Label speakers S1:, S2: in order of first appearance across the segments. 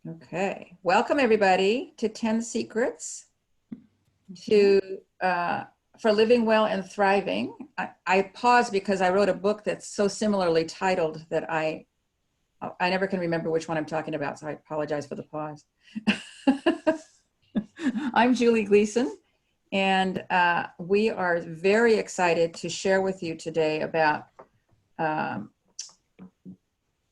S1: Okay, welcome everybody to 10 Secrets to for Living Well and Thriving. I paused because I wrote a book that's so similarly titled that I never can remember which one I'm talking about, so I apologize for the pause. I'm Julie Gleeson, and we are very excited to share with you today about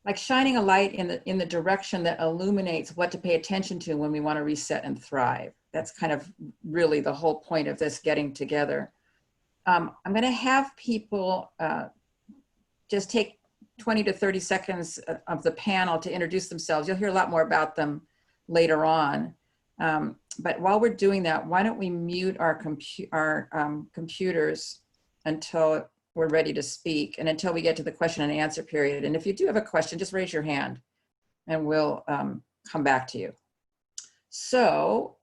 S1: like shining a light in the direction that illuminates what to pay attention to when we want to reset and thrive. That's kind of really the whole point of this getting together. I'm going to have people just take 20 to 30 seconds of the panel to introduce themselves. You'll hear a lot more about them later on. But while we're doing that, why don't we mute our computers until we're ready to speak and until we get to the question and answer period. And if you do have a question, just raise your hand and we'll come back to you. So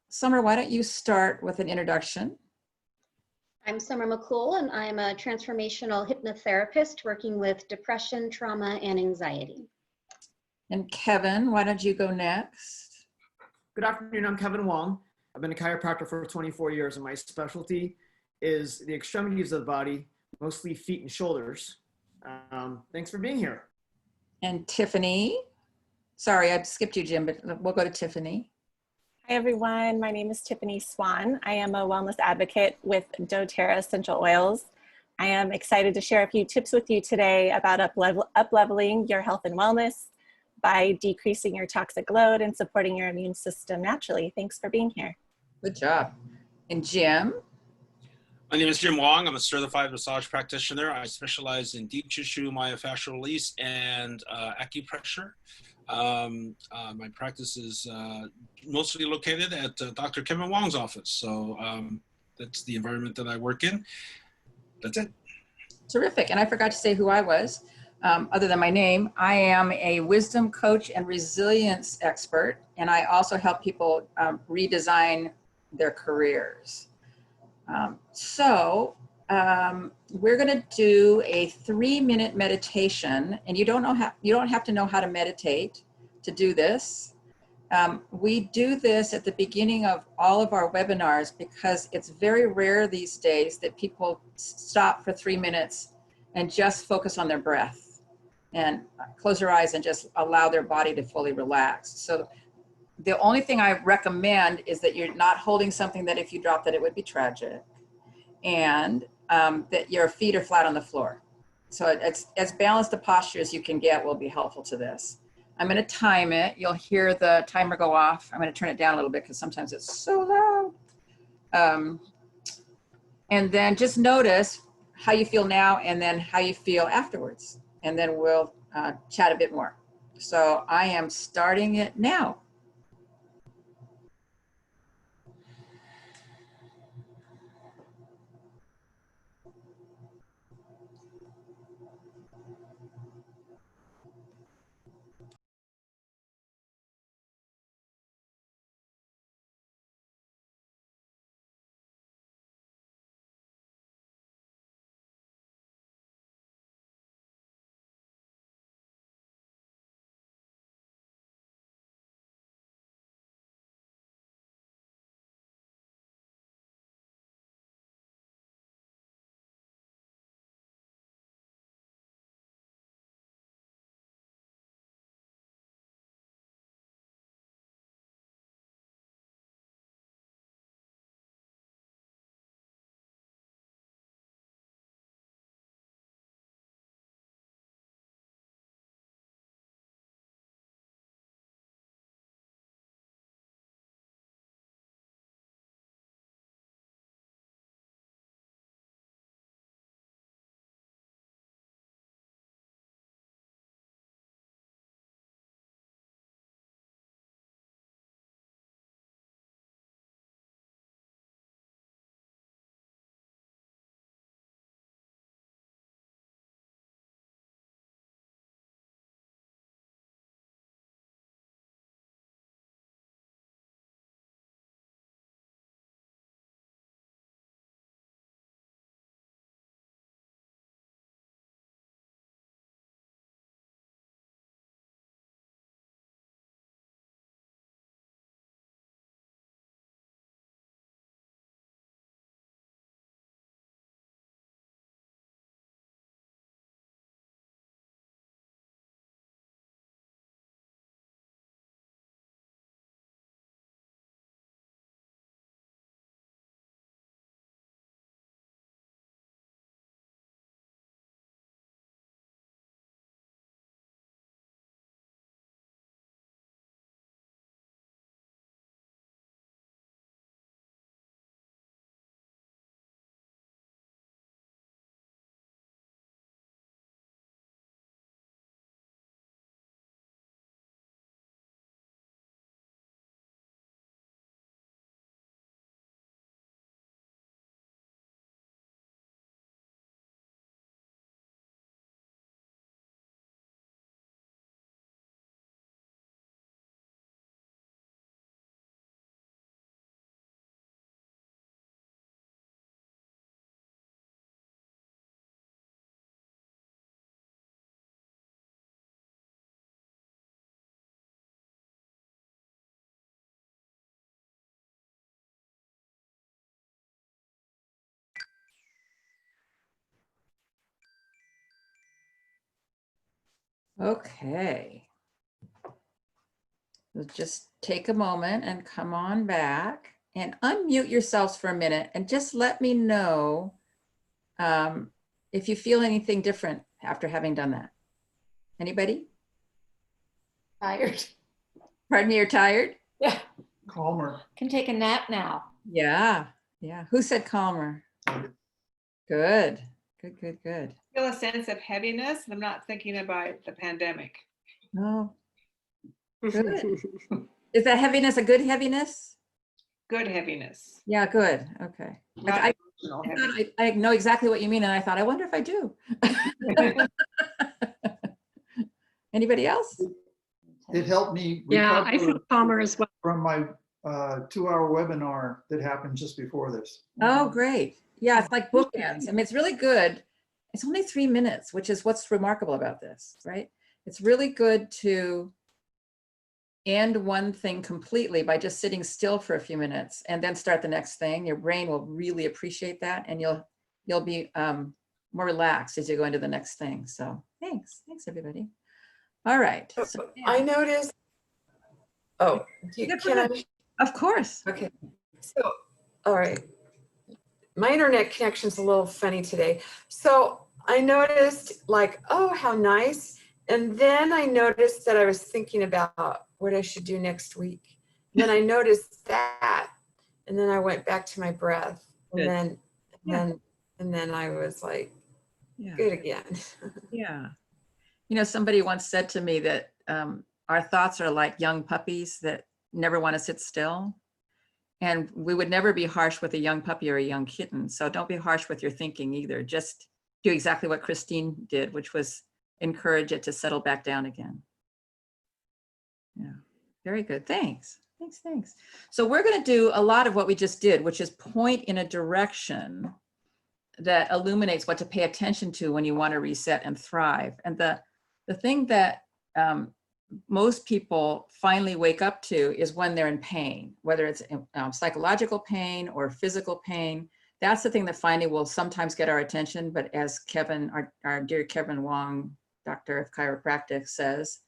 S1: Summer, why don't you start with an introduction?
S2: I'm Summer McCool, and I'm a transformational hypnotherapist working with depression, trauma, and anxiety.
S1: And Kevin, why don't you go next?
S3: Good afternoon, I'm Kevin Wong. I've been a chiropractor for 24 years, and my specialty is the extremities of the body, mostly feet and shoulders. Thanks for being here.
S1: And Tiffany. Sorry, I skipped you, Jim, but we'll go to Tiffany.
S4: Hi, everyone. My name is Tiffiny Swan. I am a wellness advocate with doTERRA Essential Oils. I am excited to share a few tips with you today about up-leveling your health and wellness by decreasing your toxic load and supporting your immune system naturally. Thanks for being here.
S1: Good job. And Jim?
S5: My name is Jim Wong. I'm a certified massage practitioner. I specialize in deep tissue myofascial release and acupressure. My practice is mostly located at Dr. Kevin Wong's office. So that's the environment that I work in. That's it.
S1: Terrific. And I forgot to say who I was, other than my name. I am a wisdom coach and resilience expert, and I also help people redesign their careers. We're going to do a 3-minute meditation, and you don't have to know how to meditate to do this. We do this at the beginning of all of our webinars because it's very rare these days that people stop for 3 minutes and just focus on their breath and close their eyes and just allow their body to fully relax. So the only thing I recommend is that you're not holding something that if you drop that it would be tragic, and that your feet are flat on the floor. So it's as balanced a posture as you can get will be helpful to this. I'm going to time it. You'll hear the timer go off. I'm going to turn it down a little bit because sometimes it's so loud. And then just notice how you feel now and then how you feel afterwards. And then we'll chat a bit more. So I am starting it now. Okay. So just take a moment and come on back and unmute yourselves for a minute and just let me know if you feel anything different after having done that. Anybody?
S6: Tired.
S1: Pardon me, you're tired?
S6: Yeah.
S7: Calmer.
S6: Can take a nap now.
S1: Yeah, yeah. Who said calmer? Good, good, good, good.
S8: Feel a sense of heaviness, and I'm not thinking about the pandemic.
S1: No, good. Is that heaviness a good heaviness?
S8: Good heaviness.
S1: Yeah, good. Okay.
S8: Not
S1: I
S8: emotional
S1: thought
S8: heaviness.
S1: I know exactly what you mean, and I thought, I wonder if I do. Anybody else?
S7: It helped me
S9: Yeah, I feel
S7: recover
S9: calmer as well.
S7: from my 2-hour webinar that happened just before this.
S1: Oh, great. Yeah, it's like bookends. I mean, it's really good. It's only 3 minutes, which is what's remarkable about this, right? It's really good to end one thing completely by just sitting still for a few minutes and then start the next thing. Your brain will really appreciate that, and you'll be more relaxed as you go into the next thing. So thanks everybody. All right. So,
S10: I noticed, oh,
S1: Yeah, go
S10: can I?
S1: ahead. Of course.
S10: Okay, so, all right. My internet connection's a little funny today. So I noticed like, oh, how nice. And then I noticed that I was thinking about what I should do next week. Then I noticed that. And then I went back to my breath. And
S1: Good.
S10: then I was like,
S1: Yeah.
S10: good again.
S1: Yeah. You know, somebody once said to me that our thoughts are like young puppies that never want to sit still. And we would never be harsh with a young puppy or a young kitten. So don't be harsh with your thinking either. Just do exactly what Christine did, which was encourage it to settle back down again. Yeah, very good. Thanks. Thanks. So we're going to do a lot of what we just did, which is point in a direction that illuminates what to pay attention to when you want to reset and thrive. And the thing that most people finally wake up to is when they're in pain, whether it's psychological pain or physical pain. That's the thing that finally will sometimes get our attention. But as Kevin, our dear Kevin Wong, Doctor of Chiropractic, says,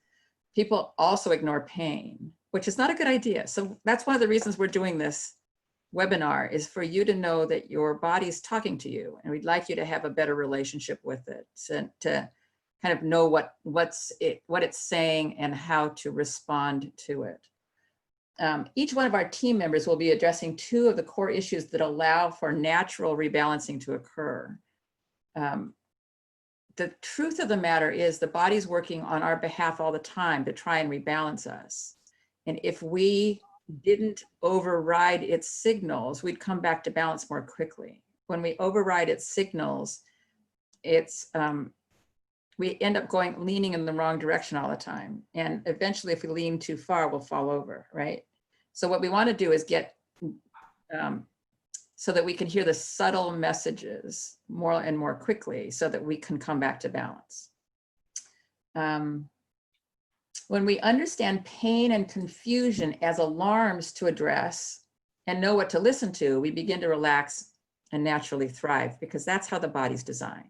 S1: people also ignore pain, which is not a good idea. So that's one of the reasons we're doing this webinar, is for you to know that your body's talking to you, and we'd like you to have a better relationship with it, to kind of know what it's saying and how to respond to it. Each one of our team members will be addressing 2 of the core issues that allow for natural rebalancing to occur. The truth of the matter is the body's working on our behalf all the time to try and rebalance us. And if we didn't override its signals, we'd come back to balance more quickly. When we override its signals, we end up leaning in the wrong direction all the time. And eventually, if we lean too far, we'll fall over, right? So what we want to do is get so that we can hear the subtle messages more and more quickly so that we can come back to balance. When we understand pain and confusion as alarms to address and know what to listen to, we begin to relax and naturally thrive, because that's how the body's designed.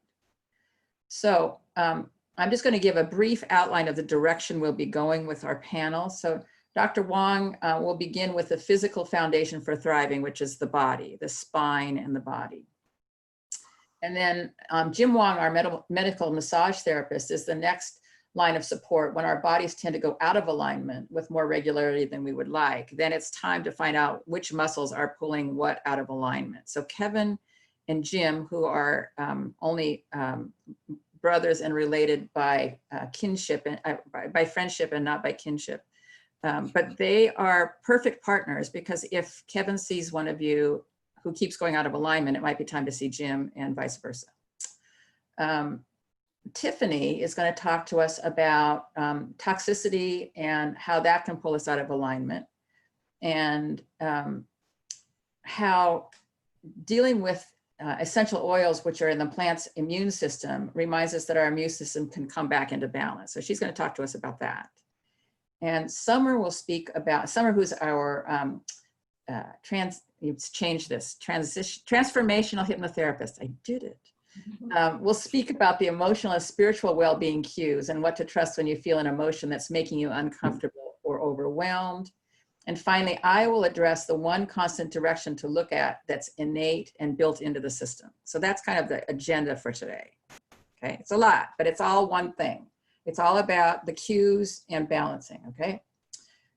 S1: So I'm just going to give a brief outline of the direction we'll be going with our panel. So Dr. Wong will begin with the physical foundation for thriving, which is the body, the spine and the body. And then Jim Wong, our medical massage therapist, is the next line of support when our bodies tend to go out of alignment with more regularity than we would like. Then it's time to find out which muscles are pulling what out of alignment. So Kevin and Jim, who are only brothers and related by kinship and by friendship and not by kinship, but they are perfect partners, because if Kevin sees one of you who keeps going out of alignment, it might be time to see Jim, and vice versa. Tiffiny is going to talk to us about toxicity and how that can pull us out of alignment, and how dealing with essential oils, which are in the plant's immune system, reminds us that our immune system can come back into balance. So she's going to talk to us about that. And Summer will speak about, Summer, who's our transformational hypnotherapist. I did it. We'll speak about the emotional and spiritual well-being cues and what to trust when you feel an emotion that's making you uncomfortable or overwhelmed. And finally, I will address the one constant direction to look at that's innate and built into the system. So that's kind of the agenda for today. Okay, it's a lot, but it's all one thing. It's all about the cues and balancing, okay?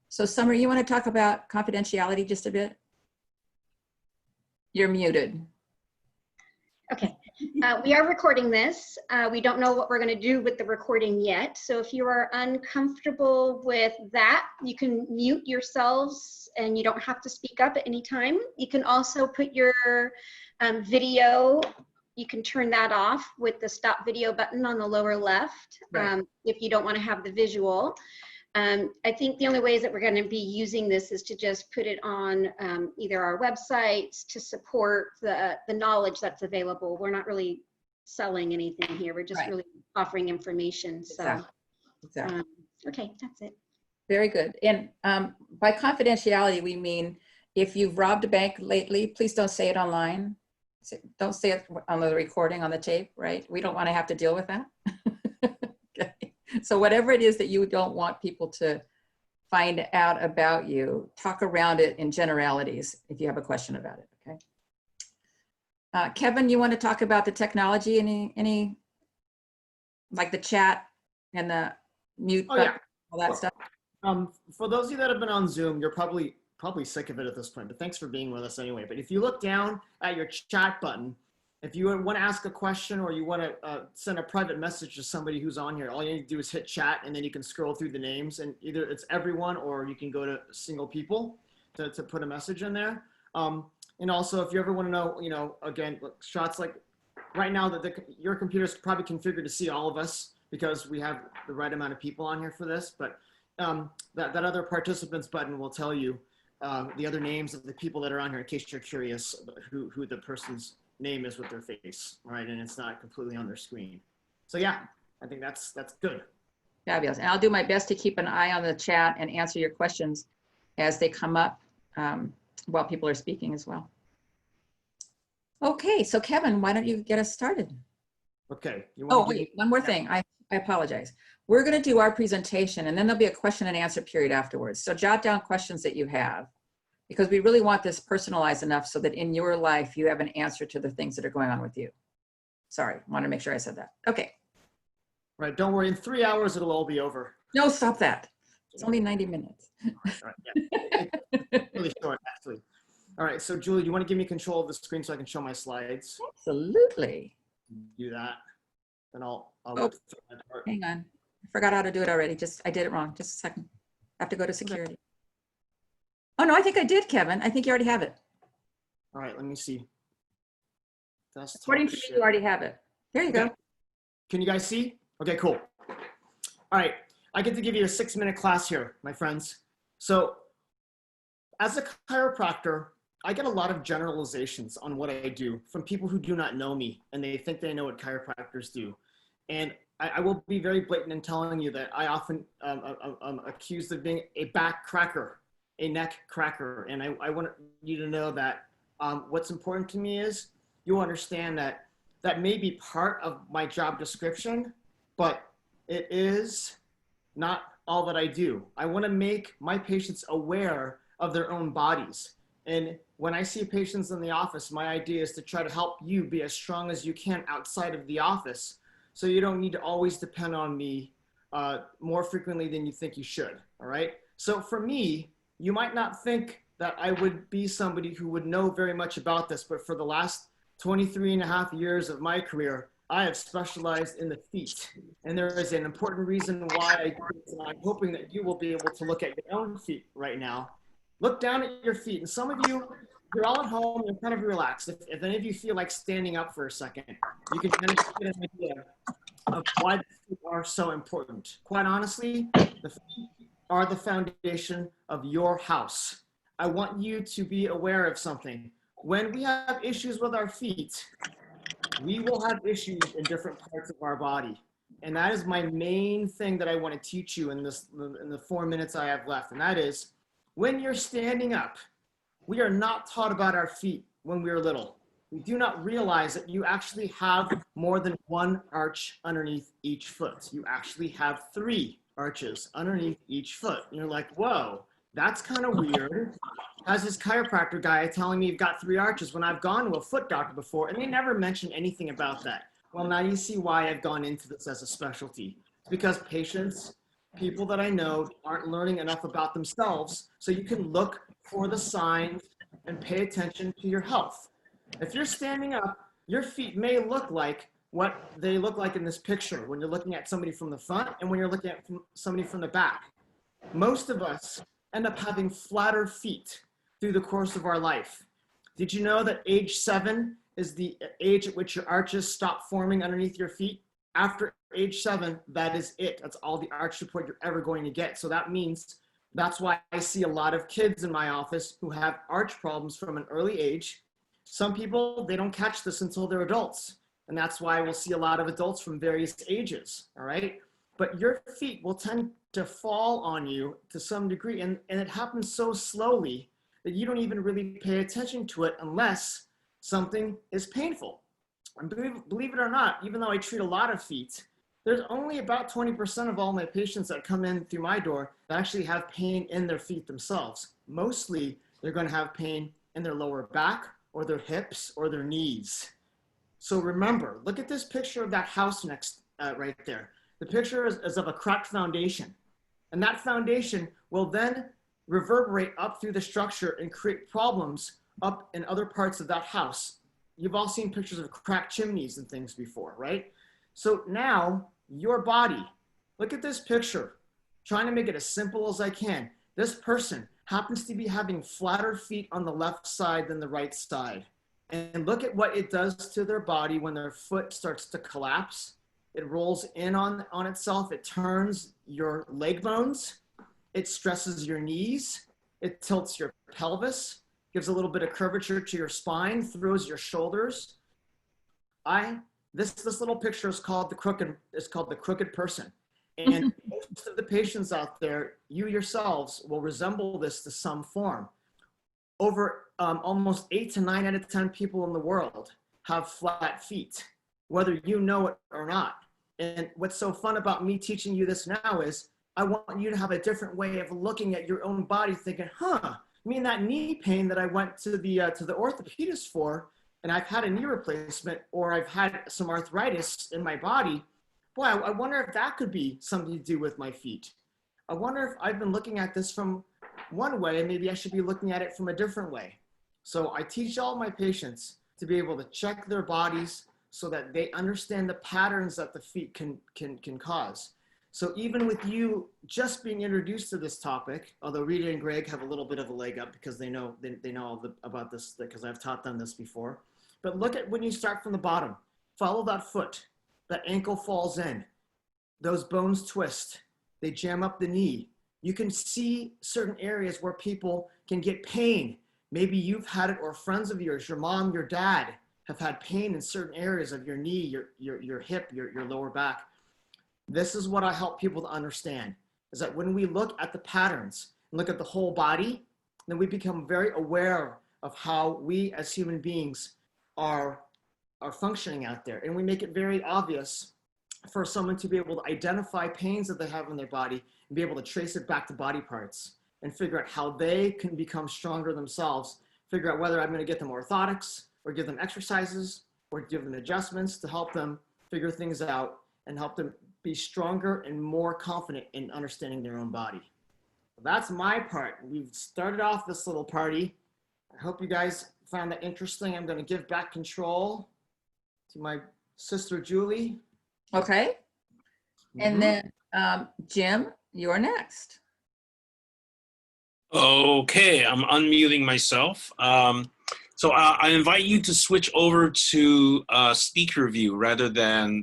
S1: So Summer, you want to talk about confidentiality just a bit? You're muted.
S2: Okay, we are recording this. We don't know what we're going to do with the recording yet. So if you are uncomfortable with that, you can mute yourselves and you don't have to speak up at any time. You can also put your video, you can turn that off with the stop video button on the lower left,
S1: Right.
S2: if you don't want to have the visual. I think the only ways that we're going to be using this is to just put it on either our websites to support the knowledge that's available. We're not really selling anything here. We're just
S1: Right.
S2: really offering information. So,
S1: Exactly.
S2: Okay, that's it.
S1: Very good. And by confidentiality, we mean if you've robbed a bank lately, please don't say it online. Don't say it on the recording, on the tape, right? We don't want to have to deal with that. Okay. So whatever it is that you don't want people to find out about you, talk around it in generalities if you have a question about it, okay? Kevin, you want to talk about the technology, any like the chat and the mute button, all that stuff?
S3: For those of you that have been on Zoom, you're probably sick of it at this point, but thanks for being with us anyway. But if you look down at your chat button, if you want to ask a question or you want to send a private message to somebody who's on here, all you need to do is hit chat, and then you can scroll through the names, and either it's everyone or you can go to single people to put a message in there. And also, if you ever want to know, again, shots like right now that your computer's probably configured to see all of us because we have the right amount of people on here for this, but that other participants button will tell you the other names of the people that are on here in case you're curious who the person's name is with their face, right? And it's not completely on their screen. So yeah, I think that's good.
S1: Fabulous. And I'll do my best to keep an eye on the chat and answer your questions as they come up while people are speaking as well. Okay, so Kevin, why don't you get us started?
S3: Okay.
S1: Oh, wait, one more thing. I apologize. We're going to do our presentation and then there'll be a question and answer period afterwards. So jot down questions that you have, because we really want this personalized enough so that in your life you have an answer to the things that are going on with you. Sorry, wanted to make sure I said that. Okay.
S3: Right, don't worry. In 3 hours, it'll all be over.
S1: No, stop that. It's only 90 minutes.
S3: All right, yeah. It's really short, actually. All right, so Julie, you want to give me control of the screen so I can show my slides?
S1: Absolutely.
S3: Do that, and I'll
S1: Oh, hang on. I forgot how to do it already. I did it wrong. Just a second. I have to go to security. Oh, no, I think I did, Kevin. I think you already have it.
S3: All right, let me see.
S1: According to me, you already have it. There you go.
S3: Can you guys see? Okay, cool. All right, I get to give you a 6-minute class here, my friends. So as a chiropractor, I get a lot of generalizations on what I do from people who do not know me, and they think they know what chiropractors do. And I will be very blatant in telling you that I often am accused of being a back cracker, a neck cracker. And I want you to know that what's important to me is you understand that that may be part of my job description, but it is not all that I do. I want to make my patients aware of their own bodies. And when I see patients in the office, my idea is to try to help you be as strong as you can outside of the office, so you don't need to always depend on me more frequently than you think you should, all right? So for me, you might not think that I would be somebody who would know very much about this, but for the last 23.5 years of my career, I have specialized in the feet. And there is an important reason why I do this, and I'm hoping that you will be able to look at your own feet right now. Look down at your feet. And some of you, you're all at home, you're kind of relaxed. If any of you feel like standing up for a second, you can kind of get an idea of why the feet are so important. Quite honestly, the feet are the foundation of your house. I want you to be aware of something. When we have issues with our feet, we will have issues in different parts of our body. And that is my main thing that I want to teach you in the 4 minutes I have left. And that is, when you're standing up, we are not taught about our feet when we were little. we do not realize that you actually have more than one arch underneath each foot. You actually have 3 arches underneath each foot. And you're like, whoa, that's kind of weird. How's this chiropractor guy telling me you've got 3 arches when I've gone to a foot doctor before and they never mentioned anything about that? Well, now you see why I've gone into this as a specialty. It's because patients, people that I know, aren't learning enough about themselves, so you can look for the signs and pay attention to your health. If you're standing up, your feet may look like what they look like in this picture when you're looking at somebody from the front and when you're looking at somebody from the back. Most of us end up having flatter feet through the course of our life. Did you know that age 7 is the age at which your arches stop forming underneath your feet? After age 7, that is it. That's all the arch support you're ever going to get. So that means that's why I see a lot of kids in my office who have arch problems from an early age. Some people, they don't catch this until they're adults. And that's why we'll see a lot of adults from various ages, all right? But your feet will tend to fall on you to some degree. And it happens so slowly that you don't even really pay attention to it unless something is painful. And believe it or not, even though I treat a lot of feet, there's only about 20% of all my patients that come in through my door that actually have pain in their feet themselves. Mostly, they're going to have pain in their lower back or their hips or their knees. So remember, look at this picture of that house next, right there. The picture is of a cracked foundation. And that foundation will then reverberate up through the structure and create problems up in other parts of that house. You've all seen pictures of cracked chimneys and things before, right? So now your body, look at this picture, trying to make it as simple as I can. This person happens to be having flatter feet on the left side than the right side. And look at what it does to their body when their foot starts to collapse. It rolls in on itself. It turns your leg bones. It stresses your knees. It tilts your pelvis, gives a little bit of curvature to your spine, throws your shoulders. This little picture is called the crooked person. And most of the patients out there, you yourselves will resemble this to some form. Over almost 8 to 9 out of 10 people in the world have flat feet, whether you know it or not. And what's so fun about me teaching you this now is I want you to have a different way of looking at your own body, thinking, that knee pain that I went to the orthopedist for, and I've had a knee replacement, or I've had some arthritis in my body. Boy, I wonder if that could be something to do with my feet. I wonder if I've been looking at this from one way, and maybe I should be looking at it from a different way. So I teach all my patients to be able to check their bodies so that they understand the patterns that the feet can cause. So even with you just being introduced to this topic, although Rita and Greg have a little bit of a leg up because they know about this because I've taught them this before. But look at when you start from the bottom, follow that foot, that ankle falls in, those bones twist, they jam up the knee. You can see certain areas where people can get pain. Maybe you've had it, or friends of yours, your mom, your dad have had pain in certain areas of your knee, your hip, your lower back. This is what I help people to understand, is that when we look at the patterns and look at the whole body, then we become very aware of how we as human beings are functioning out there. And we make it very obvious for someone to be able to identify pains that they have in their body and be able to trace it back to body parts and figure out how they can become stronger themselves, figure out whether I'm going to get them orthotics or give them exercises or give them adjustments to help them figure things out and help them be stronger and more confident in understanding their own body. That's my part. We've started off this little party. I hope you guys found that interesting. I'm going to give back control to my sister, Julie.
S1: Okay. And then Jim, you're next.
S5: Okay, I'm unmuting myself. So I invite you to switch over to speaker view rather than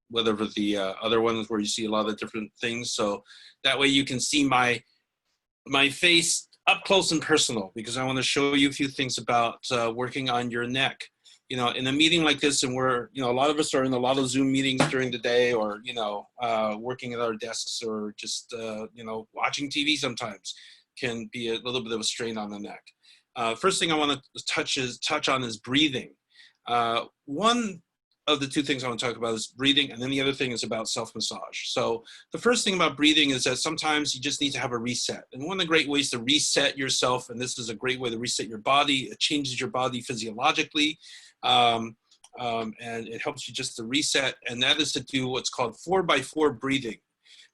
S5: whatever the other ones where you see a lot of different things. So that way you can see my face up close and personal, because I want to show you a few things about working on your neck. You know, in a meeting like this, and we're, a lot of us are in a lot of Zoom meetings during the day, or, working at our desks, or just, watching TV sometimes can be a little bit of a strain on the neck. First thing I want to touch on is breathing. One of the two things I want to talk about is breathing, and then the other thing is about self-massage. So the first thing about breathing is that sometimes you just need to have a reset. And one of the great ways to reset yourself, and this is a great way to reset your body, it changes your body physiologically, and it helps you just to reset, and that is to do what's called 4x4 breathing,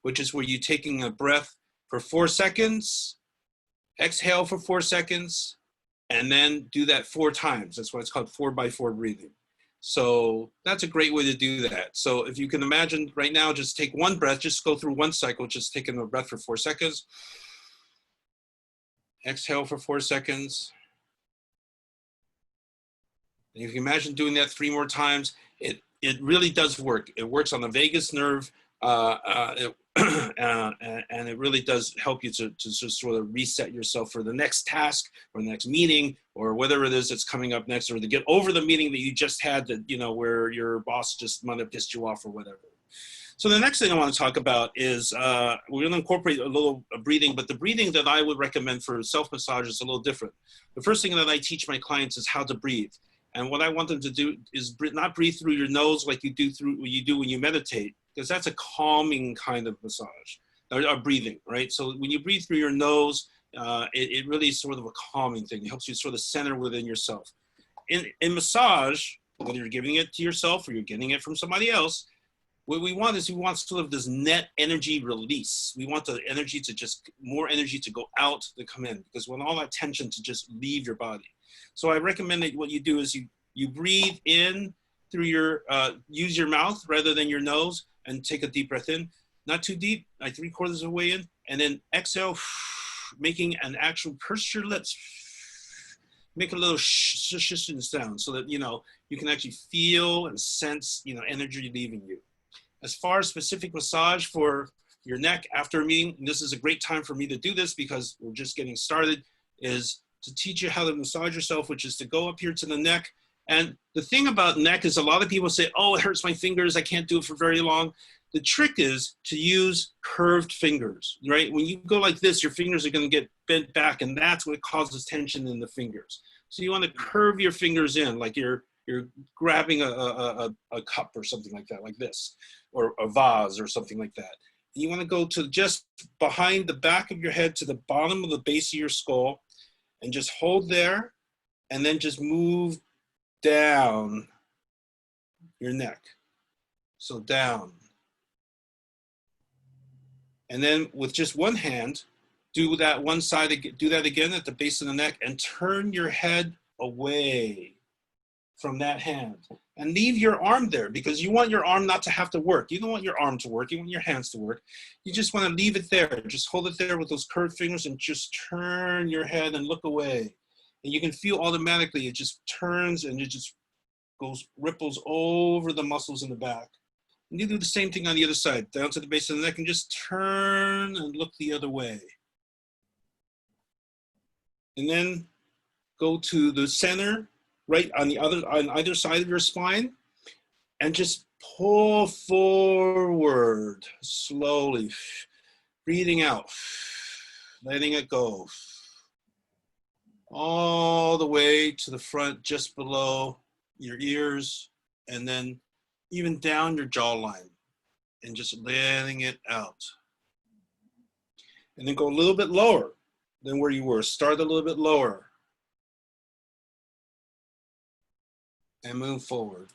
S5: which is where you're taking a breath for 4 seconds, exhale for 4 seconds, and then do that 4 times. That's why it's called 4x4 breathing. So that's a great way to do that. So if you can imagine right now, just take one breath, just go through one cycle, just taking a breath for 4 seconds. Exhale for 4 seconds. And if you imagine doing that 3 more times, it really does work. It works on the vagus nerve, and it really does help you to just sort of reset yourself for the next task or the next meeting or whatever it is that's coming up next, or to get over the meeting that you just had that, you know, where your boss just might have pissed you off or whatever. So the next thing I want to talk about is we're going to incorporate a little breathing, but the breathing that I would recommend for self-massage is a little different. The first thing that I teach my clients is how to breathe. And what I want them to do is not breathe through your nose like you do when you meditate, because that's a calming kind of massage or breathing, right? So when you breathe through your nose, it really is sort of a calming thing. It helps you sort of center within yourself. In massage, whether you're giving it to yourself or you're getting it from somebody else, what we want is sort of this net energy release. We want the energy to more energy to go out than come in, because we want all that tension to just leave your body. So I recommend that what you do is you breathe in through your, use your mouth rather than your nose, and take a deep breath in. Not too deep, like 3/4 of the way in, and then exhale, making an actual, purse your lips, make a little shishing sound so that, you know, you can actually feel and sense, you know, energy leaving you. As far as specific massage for your neck after a meeting, and this is a great time for me to do this because we're just getting started, is to teach you how to massage yourself, which is to go up here to the neck. And the thing about neck is a lot of people say, oh, it hurts my fingers, I can't do it for very long. The trick is to use curved fingers, right? When you go like this, your fingers are going to get bent back, and that's what causes tension in the fingers. So you want to curve your fingers in, like you're grabbing a cup or something like that, like this, or a vase or something like that. And you want to go to just behind the back of your head to the bottom of the base of your skull, and just hold there, and then just move down your neck. So down. And then with just one hand, do that one side, do that again at the base of the neck, and turn your head away from that hand. And leave your arm there, because you want your arm not to have to work. You don't want your arm to work, you want your hands to work. You just want to leave it there. Just hold it there with those curved fingers and just turn your head and look away. And you can feel automatically it just turns and it just ripples over the muscles in the back. And you do the same thing on the other side, down to the base of the neck, and just turn and look the other way. And then go to the center, right on either side of your spine, and just pull forward slowly, breathing out, letting it go. All the way to the front, just below your ears, and then even down your jawline, and just letting it out. And then go a little bit lower than where you were. Start a little bit lower. And move forward.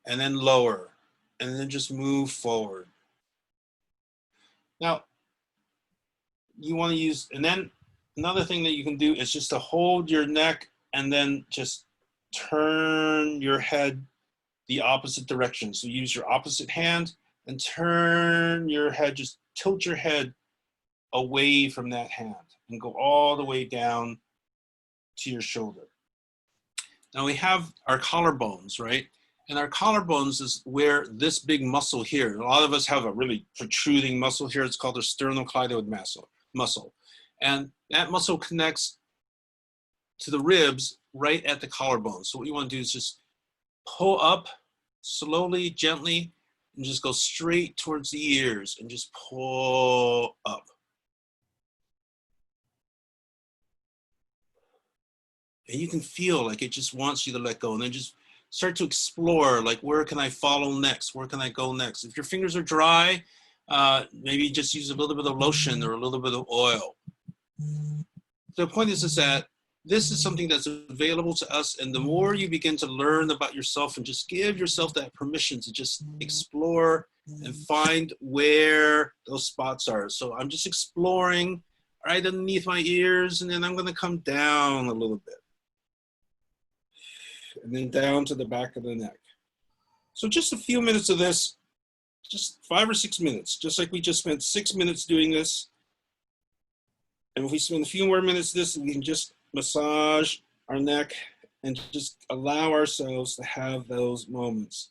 S5: And then lower. And then just move forward. Now, you want to use, and then another thing that you can do is just to hold your neck and then just turn your head the opposite direction. So use your opposite hand and turn your head, just tilt your head away from that hand and go all the way down to your shoulder. Now we have our collarbones, right? And our collarbones is where this big muscle here, a lot of us have a really protruding muscle here. It's called the sternocleidoid muscle. And that muscle connects to the ribs right at the collarbone. So what you want to do is just pull up slowly, gently, and just go straight towards the ears and just pull up. And you can feel like it just wants you to let go, and then just start to explore, like, where can I follow next? Where can I go next? If your fingers are dry, maybe just use a little bit of lotion or a little bit of oil. The point is that this is something that's available to us, and the more you begin to learn about yourself and just give yourself that permission to just explore and find where those spots are. So I'm just exploring right underneath my ears, and then I'm going to come down a little bit. And then down to the back of the neck. So just a few minutes of this, just 5 or 6 minutes, just like we just spent 6 minutes doing this. And if we spend a few more minutes of this, we can just massage our neck and just allow ourselves to have those moments.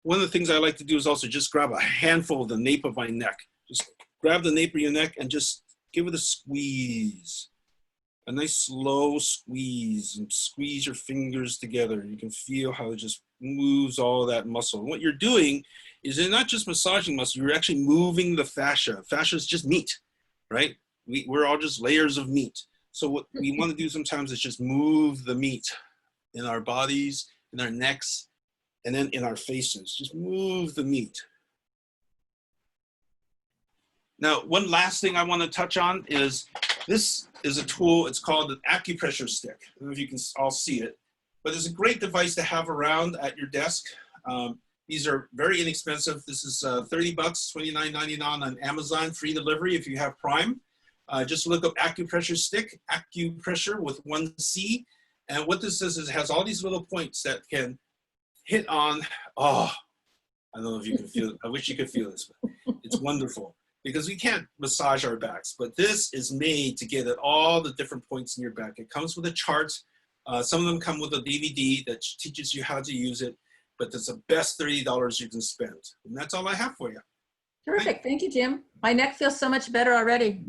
S5: One of the things I like to do is also just grab a handful of the nape of my neck. Just grab the nape of your neck and just give it a squeeze. A nice slow squeeze, and squeeze your fingers together. You can feel how it just moves all that muscle. And what you're doing is you're not just massaging muscle, you're actually moving the fascia. Fascia is just meat, right? We're all just layers of meat. So what we want to do sometimes is just move the meat in our bodies, in our necks, and then in our faces. Just move the meat. Now, one last thing I want to touch on is this is a tool. It's called an acupressure stick. I don't know if you can all see it, but it's a great device to have around at your desk. These are very inexpensive. This is 30 bucks, $29.99 on Amazon, free delivery if you have Prime. Just look up acupressure stick, acupressure with 1 C. And what this is it has all these little points that can hit on, oh, I don't know if you can feel it. I wish you could feel this, but it's wonderful. Because we can't massage our backs, but this is made to get at all the different points in your back. It comes with a chart. Some of them come with a DVD that teaches you how to use it, but it's the best $30 you can spend. And that's all I have for you.
S1: Terrific. Thank you, Jim. My neck feels so much better already.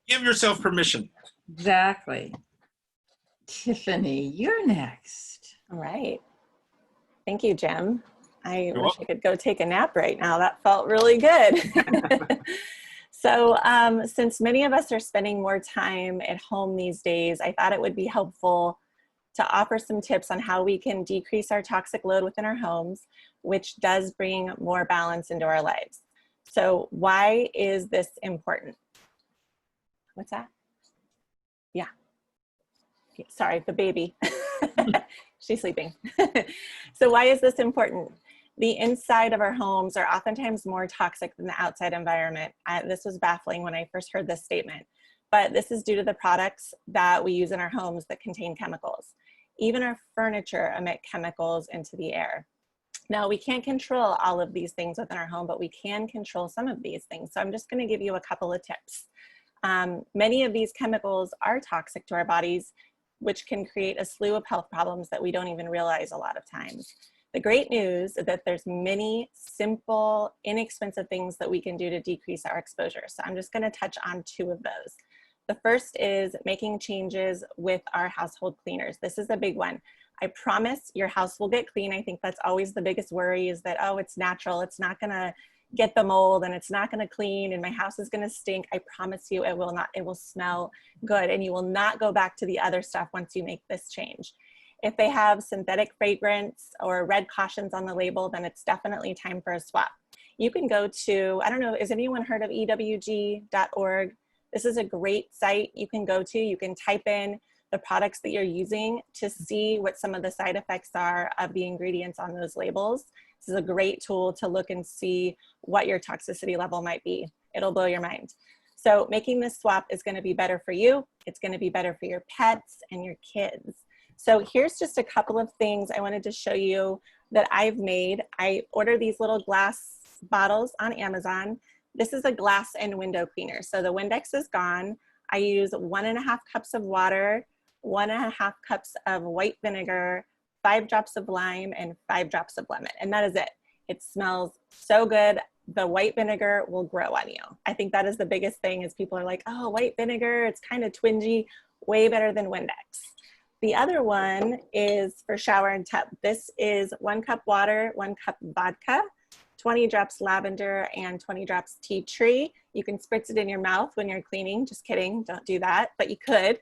S5: Give yourself permission.
S1: Exactly. Tiffany, you're next.
S4: All right. Thank you, Jim. I
S5: You're
S4: wish
S5: welcome.
S4: I could go take a nap right now. That felt really good. So since many of us are spending more time at home these days, I thought it would be helpful to offer some tips on how we can decrease our toxic load within our homes, which does bring more balance into our lives. So why is this important? What's that? Yeah. Sorry, the baby. She's sleeping. So why is this important? The inside of our homes are oftentimes more toxic than the outside environment. This was baffling when I first heard this statement, but this is due to the products that we use in our homes that contain chemicals. Even our furniture emit chemicals into the air. Now, we can't control all of these things within our home, but we can control some of these things. So I'm just going to give you a couple of tips. Many of these chemicals are toxic to our bodies, which can create a slew of health problems that we don't even realize a lot of times. The great news is that there's many simple, inexpensive things that we can do to decrease our exposure. So I'm just going to touch on 2 of those. The first is making changes with our household cleaners. This is a big one. I promise your house will get clean. I think that's always the biggest worry, is that, oh, it's natural. It's not going to get the mold and it's not going to clean and my house is going to stink. I promise you it will not. It will smell good and you will not go back to the other stuff once you make this change. If they have synthetic fragrance or red cautions on the label, then it's definitely time for a swap. You can go to, I don't know, has anyone heard of ewg.org? This is a great site you can go to. You can type in the products that you're using to see what some of the side effects are of the ingredients on those labels. This is a great tool to look and see what your toxicity level might be. It'll blow your mind. So making this swap is going to be better for you. It's going to be better for your pets and your kids. So here's just a couple of things I wanted to show you that I've made. I ordered these little glass bottles on Amazon. This is a glass and window cleaner. So the Windex is gone. I use 1.5 cups of water, 1.5 cups of white vinegar, 5 drops of lime, and 5 drops of lemon. And that is it. It smells so good. The white vinegar will grow on you. I think that is the biggest thing, is people are like, oh, white vinegar, it's kind of twingy, way better than Windex. The other one is for shower and tub. This is 1 cup water, 1 cup vodka, 20 drops lavender, and 20 drops tea tree. You can spritz it in your mouth when you're cleaning. Just kidding, don't do that, but you could.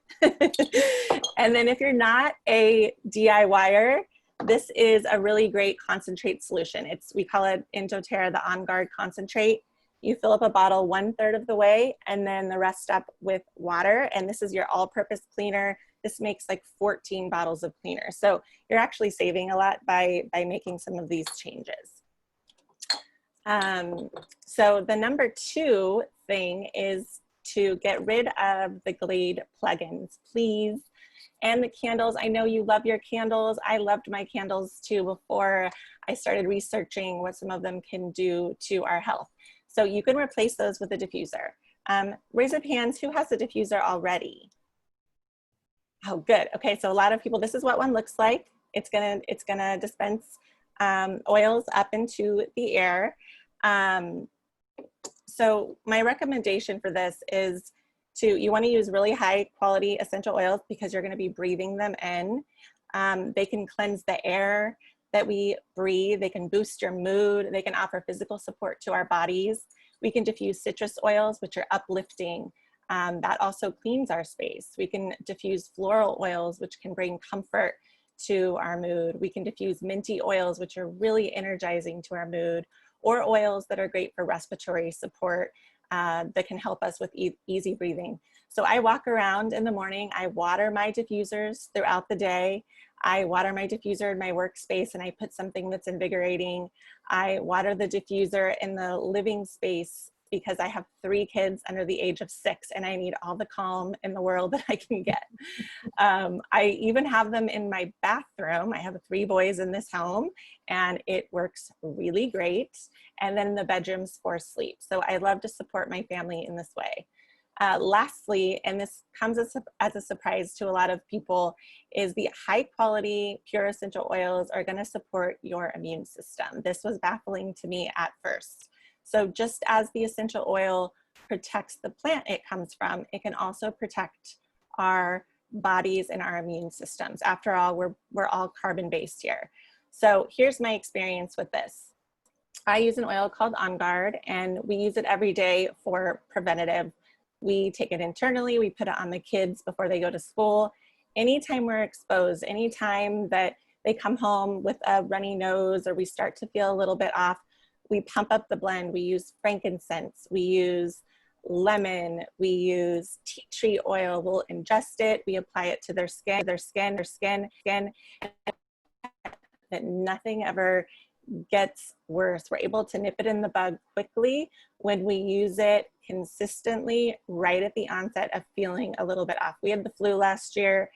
S4: And then if you're not a DIYer, this is a really great concentrate solution. We call it in doTERRA the On Guard concentrate. You fill up a bottle 1/3 of the way and then the rest up with water. And this is your all-purpose cleaner. This makes like 14 bottles of cleaner. So you're actually saving a lot by making some of these changes. So the number 2 thing is to get rid of the Glade plugins, please. And the candles. I know you love your candles. I loved my candles too before I started researching what some of them can do to our health. So you can replace those with a diffuser. Raise up hands, who has a diffuser already? Oh, good. Okay, so a lot of people, this is what one looks like. It's gonna dispense oils up into the air. So my recommendation for this is you wanna use really high quality essential oils because you're gonna be breathing them in. They can cleanse the air that we breathe. They can boost your mood. They can offer physical support to our bodies. We can diffuse citrus oils, which are uplifting. That also cleans our space. We can diffuse floral oils, which can bring comfort to our mood. We can diffuse minty oils, which are really energizing to our mood, or oils that are great for respiratory support that can help us with easy breathing. So I walk around in the morning, I water my diffusers throughout the day. I water my diffuser in my workspace and I put something that's invigorating. I water the diffuser in the living space because I have 3 kids under the age of 6 and I need all the calm in the world that I can get. I even have them in my bathroom. I have 3 boys in this home and it works really great. And then in the bedrooms for sleep. So I love to support my family in this way. Lastly, and this comes as a surprise to a lot of people, is the high quality pure essential oils are going to support your immune system. This was baffling to me at first. So just as the essential oil protects the plant it comes from, it can also protect our bodies and our immune systems. After all, we're all carbon-based here. So here's my experience with this. I use an oil called On Guard, and we use it every day for preventative. We take it internally, we put it on the kids before they go to school. Anytime we're exposed, anytime that they come home with a runny nose or we start to feel a little bit off, we pump up the blend. We use frankincense, we use lemon, we use tea tree oil. We'll ingest it, we apply it to their skin, that nothing ever gets worse. We're able to nip it in the bud quickly when we use it consistently right at the onset of feeling a little bit off. We had the flu last year.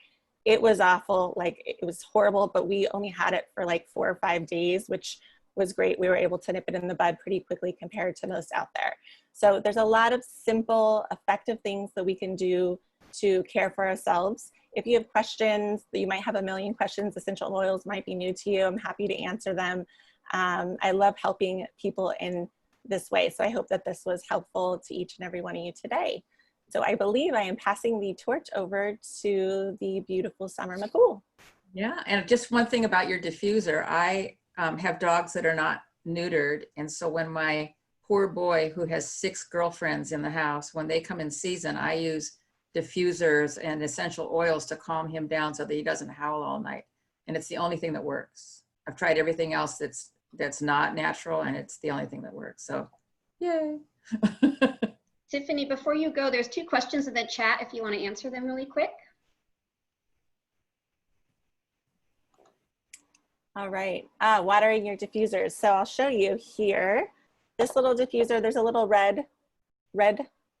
S4: It was awful, like it was horrible, but we only had it for like 4 or 5 days, which was great. We were able to nip it in the bud pretty quickly compared to most out there. So there's a lot of simple, effective things that we can do to care for ourselves. If you have questions, you might have a million questions, essential oils might be new to you, I'm happy to answer them. I love helping people in this way. So I hope that this was helpful to each and every one of you today. So I believe I am passing the torch over to the beautiful Summer McCool.
S1: Yeah, and just one thing about your diffuser, I have dogs that are not neutered. And so when my poor boy who has 6 girlfriends in the house, when they come in season, I use diffusers and essential oils to calm him down so that he doesn't howl all night. And it's the only thing that works. I've tried everything else that's not natural, and it's the only thing that works. So, yay.
S2: Tiffany, before you go, there's 2 questions in the chat if you want to answer them really quick.
S4: All right, watering your diffusers. So I'll show you here. This little diffuser, there's a little red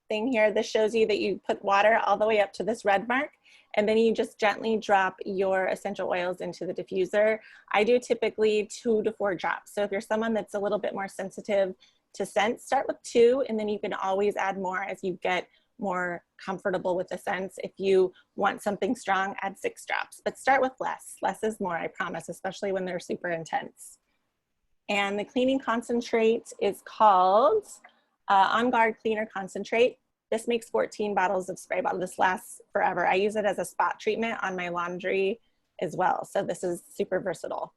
S4: thing here. This shows you that you put water all the way up to this red mark, and then you just gently drop your essential oils into the diffuser. I do typically 2 to 4 drops. So if you're someone that's a little bit more sensitive to scent, start with 2, and then you can always add more as you get more comfortable with the scents. If you want something strong, add 6 drops, but start with less. Less is more, I promise, especially when they're super intense. And the cleaning concentrate is called On Guard Cleaner Concentrate. This makes 14 bottles of spray bottle. This lasts forever. I use it as a spot treatment on my laundry as well. So this is super versatile.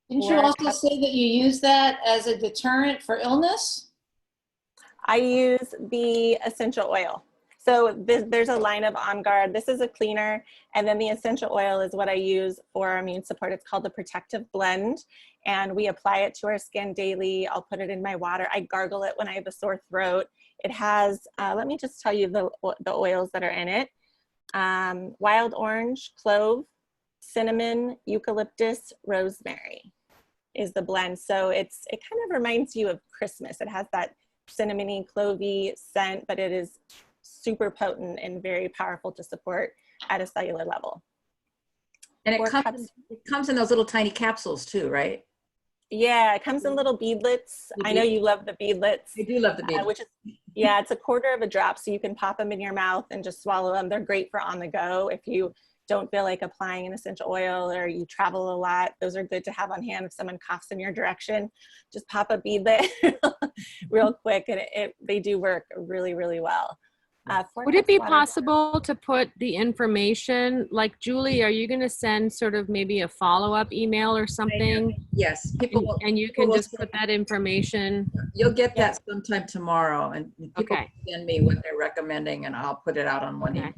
S6: Didn't you also say that you use that as a deterrent for illness?
S4: I use the essential oil. So there's a line of On Guard. This is a cleaner, and then the essential oil is what I use for immune support. It's called the Protective Blend, and we apply it to our skin daily. I'll put it in my water. I gargle it when I have a sore throat. It has, let me just tell you the oils that are in it. Wild orange, clove, cinnamon, eucalyptus, rosemary is the blend. So it kind of reminds you of Christmas. It has that cinnamony, clovey scent, but it is super potent and very powerful to support at a cellular level.
S1: And it comes in those little tiny capsules too, right?
S4: Yeah, it comes in little beadlets. I know you love the beadlets.
S1: I do love the beadlets.
S4: Which is, yeah, it's a quarter of a drop, so you can pop them in your mouth and just swallow them. They're great for on the go if you don't feel like applying an essential oil or you travel a lot. Those are good to have on hand if someone coughs in your direction. Just pop a beadlet real quick, and they do work really, really well.
S9: Would it be possible to put the information, like Julie, are you going to send sort of maybe a follow-up email or something?
S1: Yes.
S9: And you can just put that information.
S1: You'll get that sometime tomorrow, and people
S9: Okay.
S1: send me what they're recommending, and I'll put it out on one email.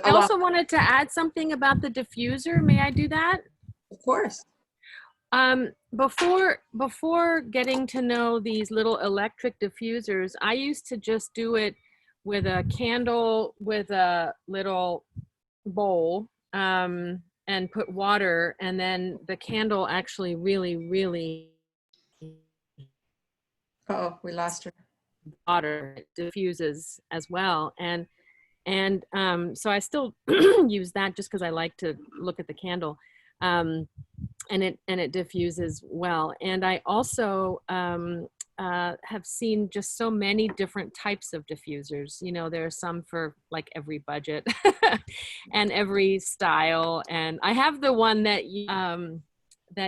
S9: I also wanted to add something about the diffuser. May I do that?
S1: Of course.
S9: Before getting to know these little electric diffusers, I used to just do it with a candle with a little bowl and put water, and then the candle actually really
S1: We lost her.
S9: water diffuses as well, and so I still use that just because I like to look at the candle, and it diffuses well. And I also have seen just so many different types of diffusers. You know, there are some for like every budget and every style. And I have the one that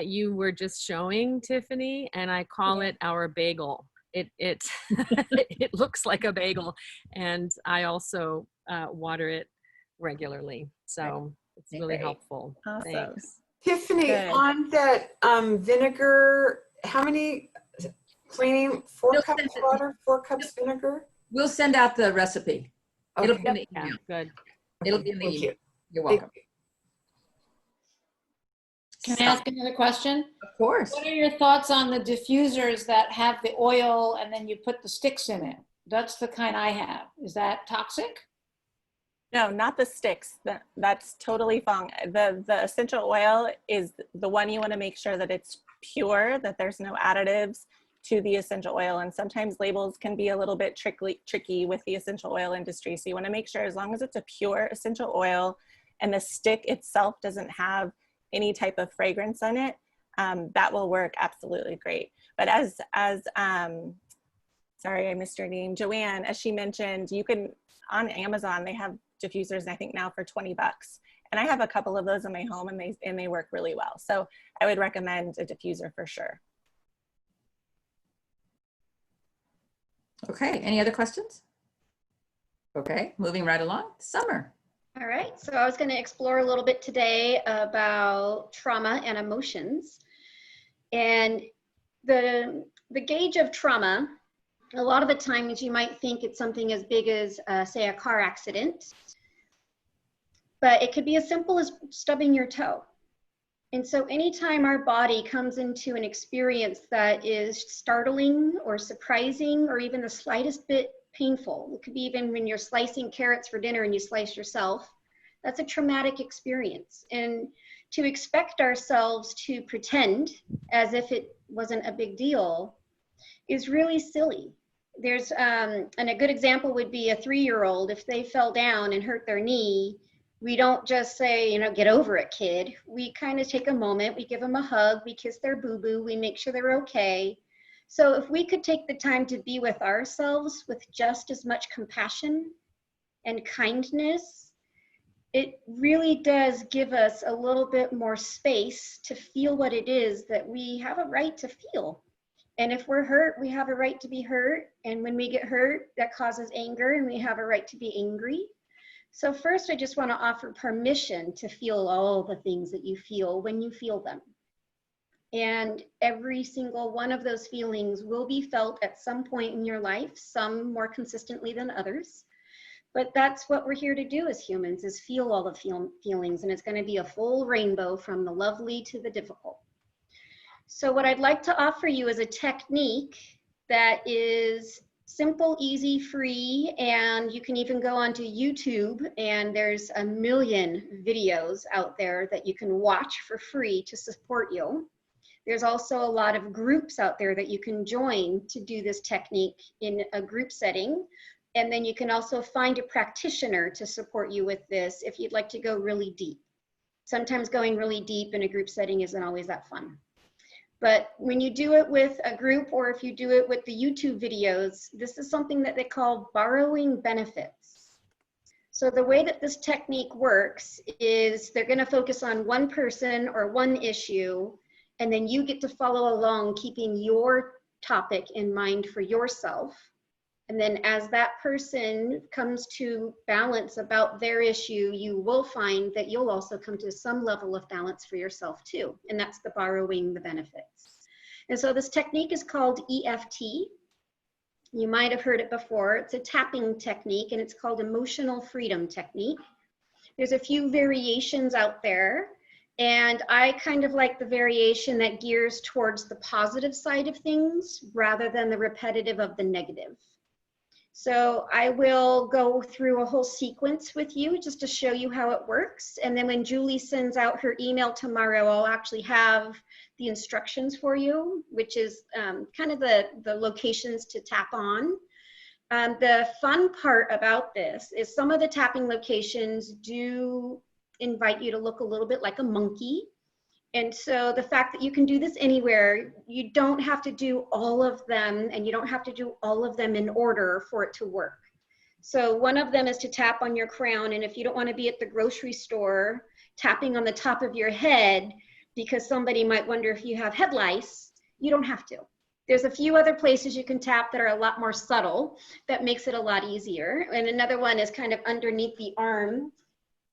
S9: you were just showing, Tiffany, and I call it our bagel. It it looks like a bagel, and I also water it regularly, so it's really helpful.
S4: Awesome.
S9: Thanks.
S10: Tiffany,
S4: Good.
S10: on that vinegar, how many cleaning, 4 cups water, 4 cups vinegar?
S1: We'll send out the recipe.
S10: Okay.
S1: It'll be in the
S9: Yeah,
S1: email.
S9: good.
S1: It'll be in the
S10: Thank
S1: email.
S10: you.
S1: You're welcome.
S6: Can I ask another question?
S1: Of course.
S6: What are your thoughts on the diffusers that have the oil and then you put the sticks in it? That's the kind I have. Is that toxic?
S4: No, not the sticks. That's totally fine. The essential oil is the one you want to make sure that it's pure, that there's no additives to the essential oil. And sometimes labels can be a little bit tricky with the essential oil industry. So you want to make sure as long as it's a pure essential oil and the stick itself doesn't have any type of fragrance on it, that will work absolutely great. But as sorry, I missed your name, Joanne, as she mentioned, you can, on Amazon, they have diffusers, I think now for $20. And I have a couple of those in my home, and they work really well. So I would recommend a diffuser for sure.
S1: Okay, any other questions? Okay, moving right along. Summer.
S2: All right, so I was going to explore a little bit today about trauma and emotions. And the gauge of trauma, a lot of the times you might think it's something as big as, say, a car accident, but it could be as simple as stubbing your toe. And so anytime our body comes into an experience that is startling or surprising or even the slightest bit painful, it could be even when you're slicing carrots for dinner and you slice yourself, that's a traumatic experience. And to expect ourselves to pretend as if it wasn't a big deal is really silly. There's, and a good example would be a 3-year-old. If they fell down and hurt their knee, we don't just say, you know, get over it, kid. We kind of take a moment, we give them a hug, we kiss their boo-boo, we make sure they're okay. So if we could take the time to be with ourselves with just as much compassion and kindness, it really does give us a little bit more space to feel what it is that we have a right to feel. And if we're hurt, we have a right to be hurt. And when we get hurt, that causes anger, and we have a right to be angry. So first, I just want to offer permission to feel all the things that you feel when you feel them. And every single one of those feelings will be felt at some point in your life, some more consistently than others. But that's what we're here to do as humans, is feel all the feelings. And it's going to be a full rainbow from the lovely to the difficult. So what I'd like to offer you is a technique that is simple, easy, free, and you can even go onto YouTube, and there's a million videos out there that you can watch for free to support you. There's also a lot of groups out there that you can join to do this technique in a group setting. And then you can also find a practitioner to support you with this if you'd like to go really deep. Sometimes going really deep in a group setting isn't always that fun. But when you do it with a group, or if you do it with the YouTube videos, this is something that they call borrowing benefits. So the way that this technique works is they're going to focus on one person or one issue, and then you get to follow along, keeping your topic in mind for yourself. And then as that person comes to balance about their issue, you will find that you'll also come to some level of balance for yourself too. And that's the borrowing the benefits. And so this technique is called EFT. You might have heard it before. It's a tapping technique, and it's called emotional freedom technique. There's a few variations out there, and I kind of like the variation that gears towards the positive side of things rather than the repetitive of the negative. So I will go through a whole sequence with you just to show you how it works. And then when Julie sends out her email tomorrow, I'll actually have the instructions for you, which is kind of the locations to tap on. The fun part about this is some of the tapping locations do invite you to look a little bit like a monkey. And so the fact that you can do this anywhere, you don't have to do all of them, and you don't have to do all of them in order for it to work. So one of them is to tap on your crown, and if you don't want to be at the grocery store tapping on the top of your head because somebody might wonder if you have head lice, you don't have to. There's a few other places you can tap that are a lot more subtle that makes it a lot easier. And another one is kind of underneath the arm.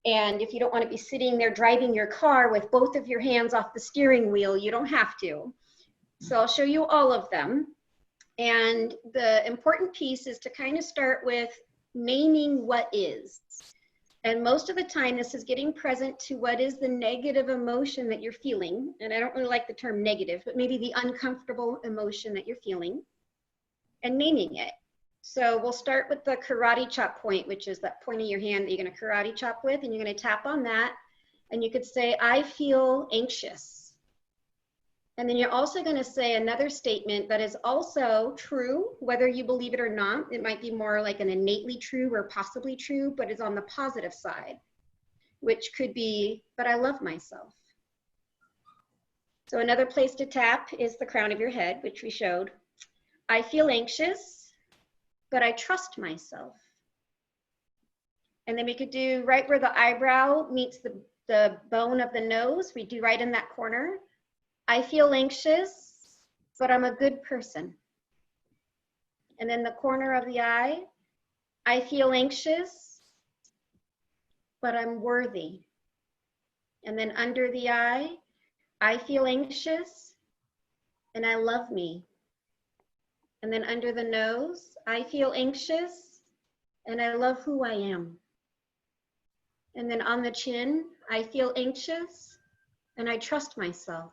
S2: And if you don't want to be sitting there driving your car with both of your hands off the steering wheel, you don't have to. So I'll show you all of them. And the important piece is to kind of start with naming what is. And most of the time, this is getting present to what is the negative emotion that you're feeling. And I don't really like the term negative, but maybe the uncomfortable emotion that you're feeling, and naming it. So we'll start with the karate chop point, which is that point of your hand that you're going to karate chop with, and you're going to tap on that. And you could say, I feel anxious. And then you're also going to say another statement that is also true, whether you believe it or not. It might be more like an innately true or possibly true, but it's on the positive side, which could be, but I love myself. So another place to tap is the crown of your head, which we showed. I feel anxious, but I trust myself. And then we could do right where the eyebrow meets the bone of the nose. We do right in that corner. I feel anxious, but I'm a good person. And then the corner of the eye, I feel anxious, but I'm worthy. And then under the eye, I feel anxious, and I love me. And then under the nose, I feel anxious, and I love who I am. And then on the chin, I feel anxious, and I trust myself.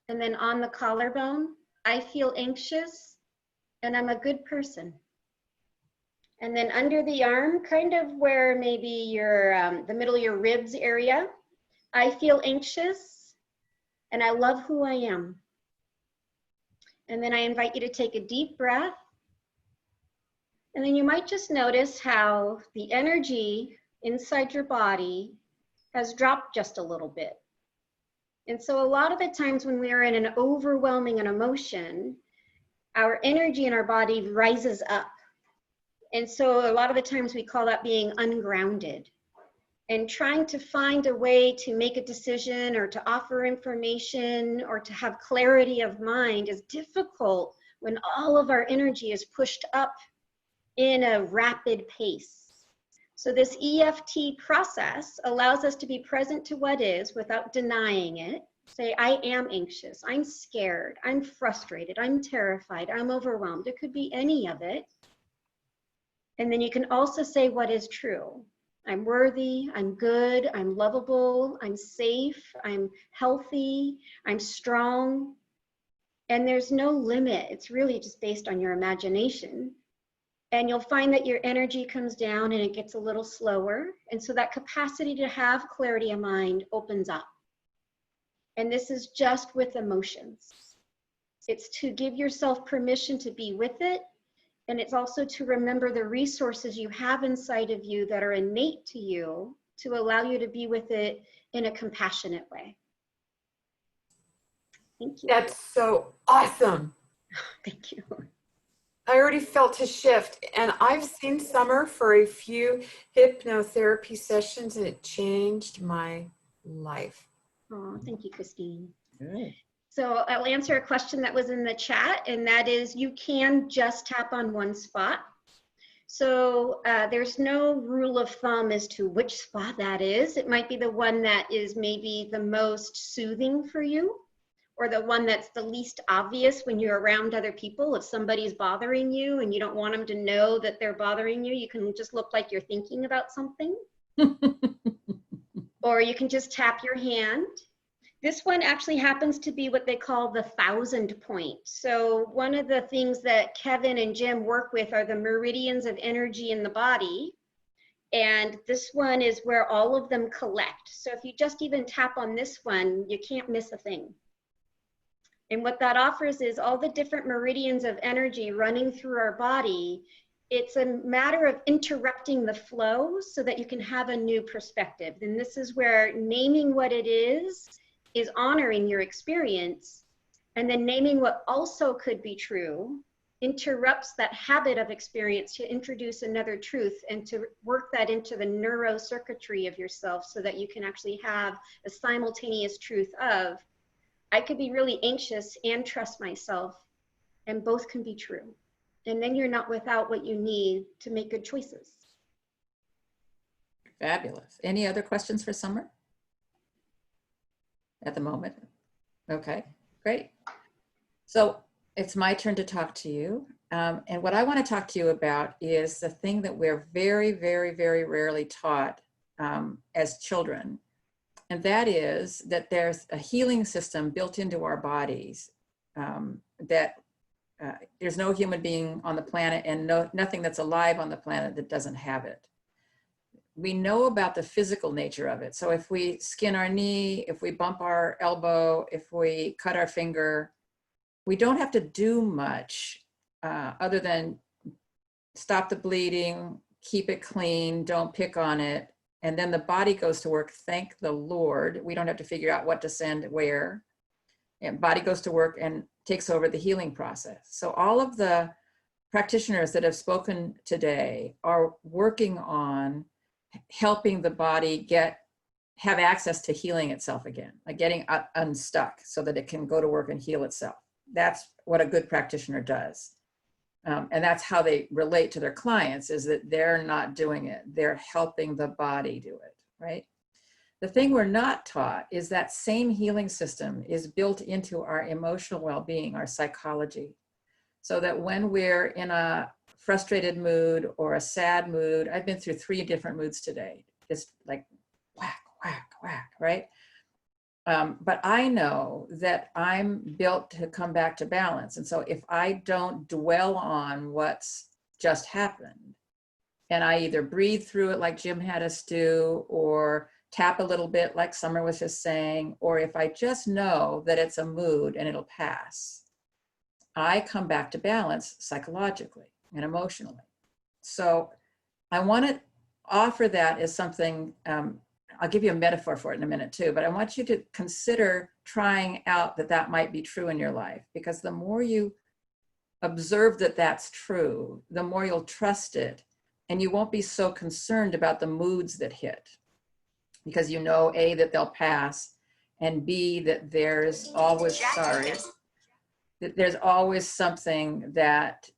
S2: And then on the collarbone, I feel anxious, and I'm a good person. And then under the arm, kind of where maybe your the middle of your ribs area, I feel anxious, and I love who I am. And then I invite you to take a deep breath. And then you might just notice how the energy inside your body has dropped just a little bit. And so a lot of the times when we are in an overwhelming emotion, our energy in our body rises up. And so a lot of the times we call that being ungrounded. And trying to find a way to make a decision or to offer information or to have clarity of mind is difficult when all of our energy is pushed up in a rapid pace. So this EFT process allows us to be present to what is without denying it, Say, I am anxious, I'm scared, I'm frustrated, I'm terrified, I'm overwhelmed. It could be any of it. And then you can also say what is true. I'm worthy, I'm good, I'm lovable, I'm safe, I'm healthy, I'm strong. And there's no limit. It's really just based on your imagination. And you'll find that your energy comes down and it gets a little slower. And so that capacity to have clarity of mind opens up. And this is just with emotions. It's to give yourself permission to be with it. And it's also to remember the resources you have inside of you that are innate to you to allow you to be with it in a compassionate way. Thank you.
S10: That's so awesome.
S2: Thank you.
S10: I already felt a shift, and I've seen Summer for a few hypnotherapy sessions, and it changed my life.
S2: Oh, thank you, Christine.
S1: Good.
S2: So I'll answer a question that was in the chat, and that is you can just tap on one spot. So there's no rule of thumb as to which spot that is. It might be the one that is maybe the most soothing for you, or the one that's the least obvious when you're around other people. If somebody's bothering you and you don't want them to know that they're bothering you, you can just look like you're thinking about something. Or you can just tap your hand. This one actually happens to be what they call the 1,000 point. So one of the things that Kevin and Jim work with are the meridians of energy in the body. And this one is where all of them collect. So if you just even tap on this one, you can't miss a thing. And what that offers is all the different meridians of energy running through our body. It's a matter of interrupting the flow so that you can have a new perspective. And this is where naming what it is honoring your experience. And then naming what also could be true interrupts that habit of experience to introduce another truth and to work that into the neurocircuitry of yourself so that you can actually have a simultaneous truth of, I could be really anxious and trust myself, and both can be true. And then you're not without what you need to make good choices.
S1: Fabulous. Any other questions for Summer at the moment? Okay, great. So it's my turn to talk to you. And what I want to talk to you about is the thing that we're very, very, very rarely taught as children. And that is that there's a healing system built into our bodies that there's no human being on the planet and nothing that's alive on the planet that doesn't have it. We know about the physical nature of it. So if we skin our knee, if we bump our elbow, if we cut our finger, we don't have to do much other than stop the bleeding, keep it clean, don't pick on it. And then the body goes to work, thank the Lord. We don't have to figure out what to send where. And body goes to work and takes over the healing process. So all of the practitioners that have spoken today are working on helping the body have access to healing itself again, like getting unstuck so that it can go to work and heal itself. That's what a good practitioner does. And that's how they relate to their clients, is that they're not doing it. They're helping the body do it, right? The thing we're not taught is that same healing system is built into our emotional well-being, our psychology. So that when we're in a frustrated mood or a sad mood, I've been through 3 different moods today, just like whack, whack, whack, right? But I know that I'm built to come back to balance. And so if I don't dwell on what's just happened, and I either breathe through it like Jim had us do, or tap a little bit like Summer was just saying, or if I just know that it's a mood and it'll pass, I come back to balance psychologically and emotionally. So I want to offer that as something, I'll give you a metaphor for it in a minute too, but I want you to consider trying out that might be true in your life, because the more you observe that that's true, the more you'll trust it, and you won't be so concerned about the moods that hit, because you know, A, that they'll pass, and B, that there's always, that there's always something that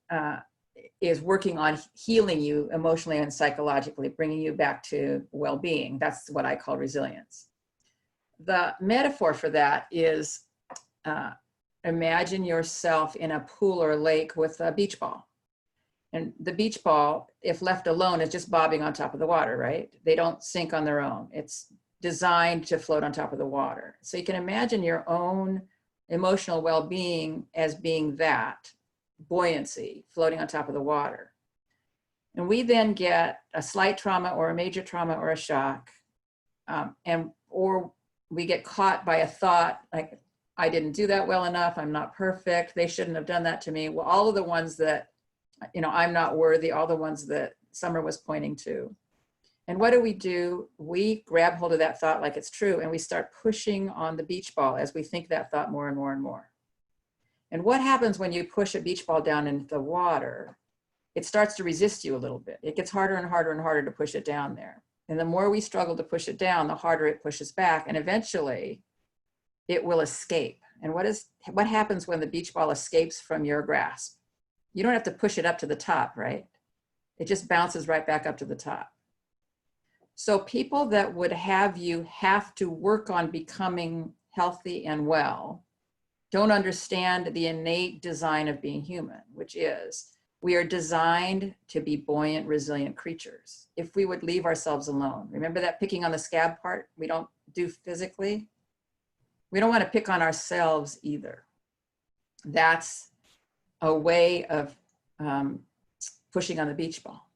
S1: is working on healing you emotionally and psychologically, bringing you back to well-being. That's what I call resilience. The metaphor for that is imagine yourself in a pool or lake with a beach ball. And the beach ball, if left alone, is just bobbing on top of the water, right? They don't sink on their own. It's designed to float on top of the water. So you can imagine your own emotional well-being as being that buoyancy floating on top of the water. And we then get a slight trauma or a major trauma or a shock, or we get caught by a thought like, I didn't do that well enough, I'm not perfect, they shouldn't have done that to me. Well, all of the ones that, I'm not worthy, all the ones that Summer was pointing to. And what do? We grab hold of that thought like it's true, and we start pushing on the beach ball as we think that thought more and more and more. And what happens when you push a beach ball down into the water? It starts to resist you a little bit. It gets harder and harder and harder to push it down there. And the more we struggle to push it down, the harder it pushes back. And eventually it will escape. And what happens when the beach ball escapes from your grasp? You don't have to push it up to the top, right? It just bounces right back up to the top. So people that would have you have to work on becoming healthy and well don't understand the innate design of being human, which is we are designed to be buoyant, resilient creatures. If we would leave ourselves alone, remember that picking on the scab part we don't do physically? We don't want to pick on ourselves either. That's a way of pushing on the beach ball.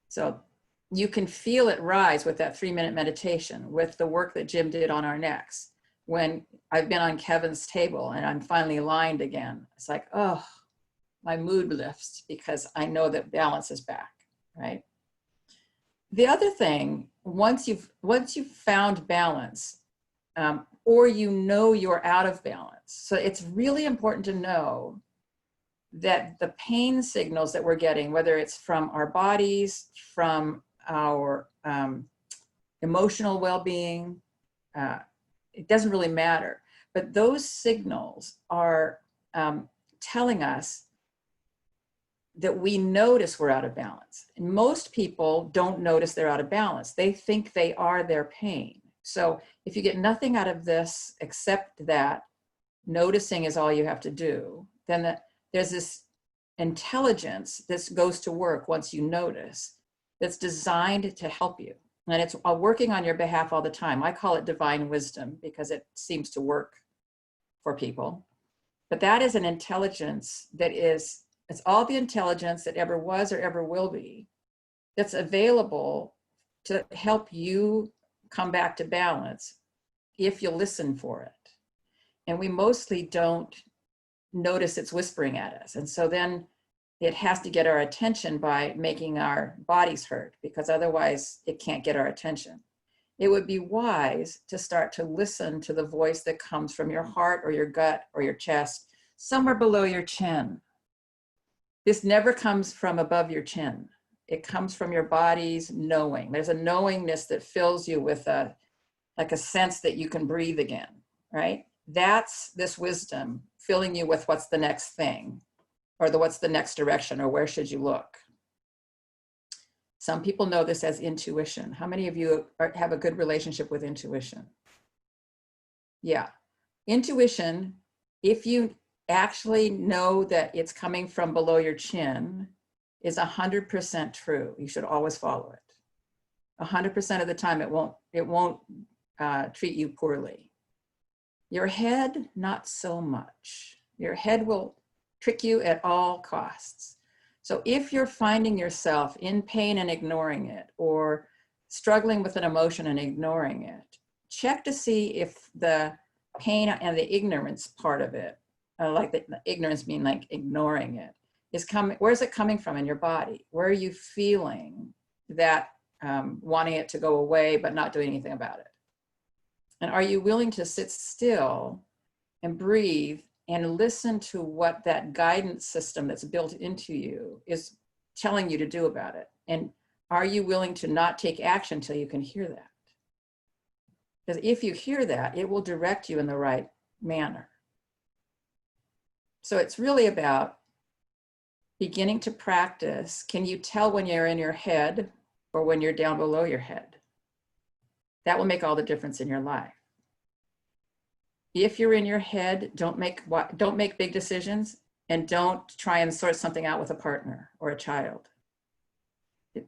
S1: So you can feel it rise with that 3-minute meditation, with the work that Jim did on our necks. When I've been on Kevin's table and I'm finally aligned again, it's like, oh, my mood lifts because I know that balance is back, right? The other thing, once you've found balance, or you're out of balance. So it's really important to know that the pain signals that we're getting, whether it's from our bodies, from our emotional well-being, it doesn't really matter. But those signals are telling us that we notice we're out of balance. And most people don't notice they're out of balance. They think they are their pain. So if you get nothing out of this except that noticing is all you have to do, then there's this intelligence that goes to work once you notice that's designed to help you. And it's working on your behalf all the time. I call it divine wisdom because it seems to work for people. But that is an intelligence it's all the intelligence that ever was or ever will be that's available to help you come back to balance if you listen for it. And we mostly don't notice it's whispering at us. And so then it has to get our attention by making our bodies hurt, because otherwise it can't get our attention. It would be wise to start to listen to the voice that comes from your heart or your gut or your chest, somewhere below your chin. This never comes from above your chin. It comes from your body's knowing. There's a knowingness that fills you with a sense that you can breathe again, right? That's this wisdom filling you with what's the next thing, or what's the next direction, or where should you look? Some people know this as intuition. How many of you have a good relationship with intuition? Yeah. Intuition, if you actually know that it's coming from below your chin, is 100% true. You should always follow it. 100% of the time it won't treat you poorly. Your head, not so much. Your head will trick you at all costs. So if you're finding yourself in pain and ignoring it, or struggling with an emotion and ignoring it, check to see if the pain and the ignorance part of it, like the ignorance being like ignoring it, is coming. Where's it coming from in your body? Where are you feeling that wanting it to go away but not doing anything about it? And are you willing to sit still and breathe and listen to what that guidance system that's built into you is telling you to do about it? And are you willing to not take action till you can hear that? Because if you hear that, it will direct you in the right manner. So it's really about beginning to practice. Can you tell when you're in your head or when you're down below your head? That will make all the difference in your life. if you're in your head, don't make big decisions, and don't try and sort something out with a partner or a child.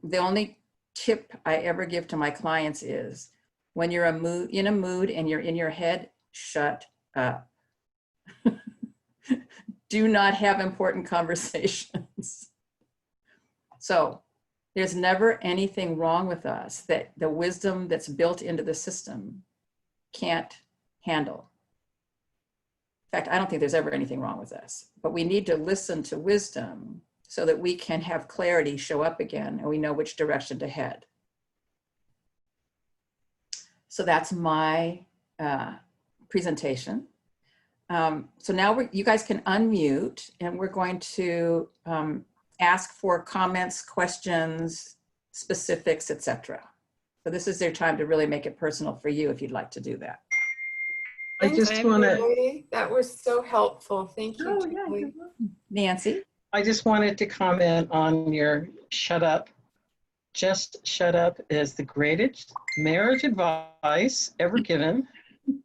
S1: The only tip I ever give to my clients is, when you're in a mood and you're in your head, shut up. Do not have important conversations. So there's never anything wrong with us that the wisdom that's built into the system can't handle. In fact, I don't think there's ever anything wrong with us, but we need to listen to wisdom so that we can have clarity show up again and we know which direction to head. So that's my presentation. So now you guys can unmute, and we're going to ask for comments, questions, specifics, etc. So this is their time to really make it personal for you if you'd like to do that.
S10: I just want to. That was so helpful. Thank you.
S1: Oh, yeah, you're welcome. Nancy?
S11: I just wanted to comment on your shut up. Just shut up is the greatest marriage advice ever given.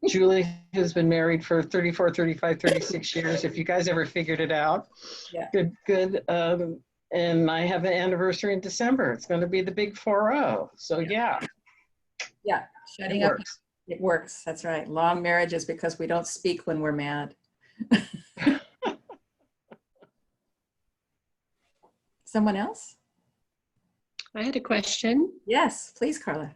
S11: Julie has been married for 34, 35, 36 years. If you guys ever figured it out,
S1: yeah.
S11: Good. And I have an anniversary in December. It's going to be the big 4-0. So yeah.
S1: Yeah, shutting up. It works. That's right. Long marriages because we don't speak when we're mad. Someone else?
S12: I had a question.
S1: Yes, please, Carla.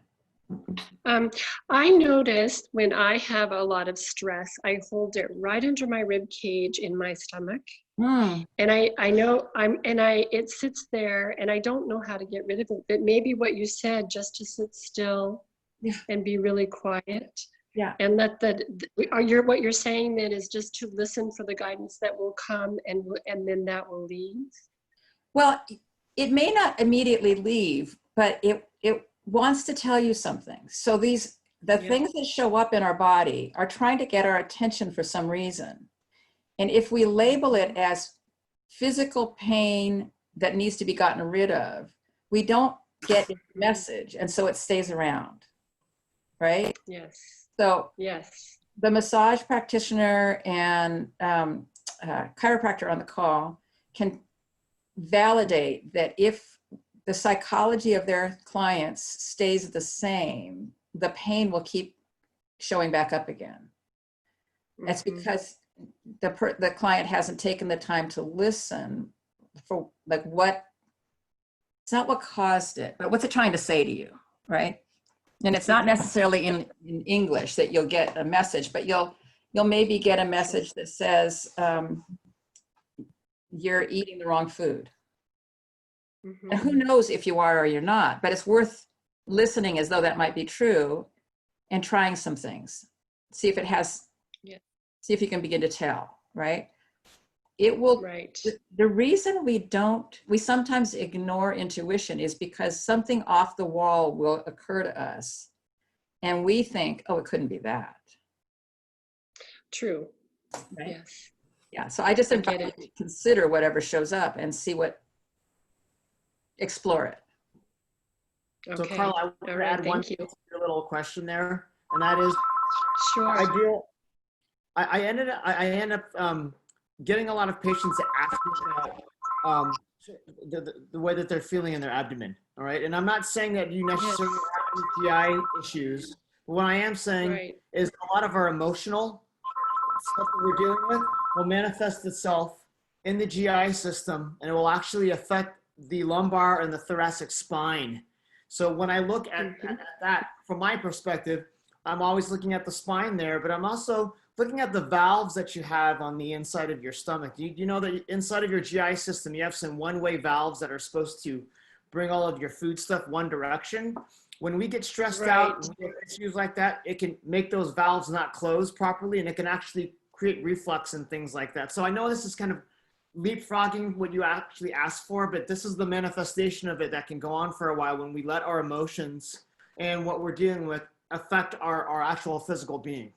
S12: I noticed when I have a lot of stress, I hold it right under my rib cage in my stomach. And I know it sits there, and I don't know how to get rid of it. But maybe what you said, just to sit still and be really quiet.
S1: Yeah.
S12: And let what you're saying then is just to listen for the guidance that will come, and then that will leave.
S1: Well, it may not immediately leave, but it wants to tell you something. So the things that show up in our body are trying to get our attention for some reason. And if we label it as physical pain that needs to be gotten rid of, we don't get the message. And so it stays around, right?
S12: Yes.
S1: So
S12: yes,
S1: the massage practitioner and chiropractor on the call can validate that if the psychology of their clients stays the same, the pain will keep showing back up again. That's because the client hasn't taken the time to listen for it's not what caused it, but what's it trying to say to you, right? And it's not necessarily in English that you'll get a message, but you'll maybe get a message that says, you're eating the wrong food. And who knows if you are or you're not, but it's worth listening as though that might be true and trying some things. See if it has, see if you can begin to tell, right? It will, the reason we sometimes ignore intuition is because something off the wall will occur to us and we think, oh, it couldn't be that.
S12: True.
S1: Right?
S12: Yes.
S1: Yeah, so I just invite you to consider whatever shows up and see explore it.
S3: Okay. So Carla, I want to add one thing to your little question there, and that is, I end up getting a lot of patients that ask me about the way that they're feeling in their abdomen. All right, and I'm not saying that you necessarily have any GI issues, but what I am saying is a lot of our emotional stuff that we're dealing with will manifest itself in the GI system, and it will actually affect the lumbar and the thoracic spine. So when I look at that from my perspective, I'm always looking at the spine there, but I'm also looking at the valves that you have on the inside of your stomach. You know that inside of your GI system, you have some one-way valves that are supposed to bring all of your food stuff one direction. When we get stressed out, we get issues like that, it can make those valves not close properly, and it can actually create reflux and things like that. So I know this is kind of leapfrogging what you actually asked for, but this is the manifestation of it that can go on for a while when we let our emotions and what we're dealing with affect our actual physical being.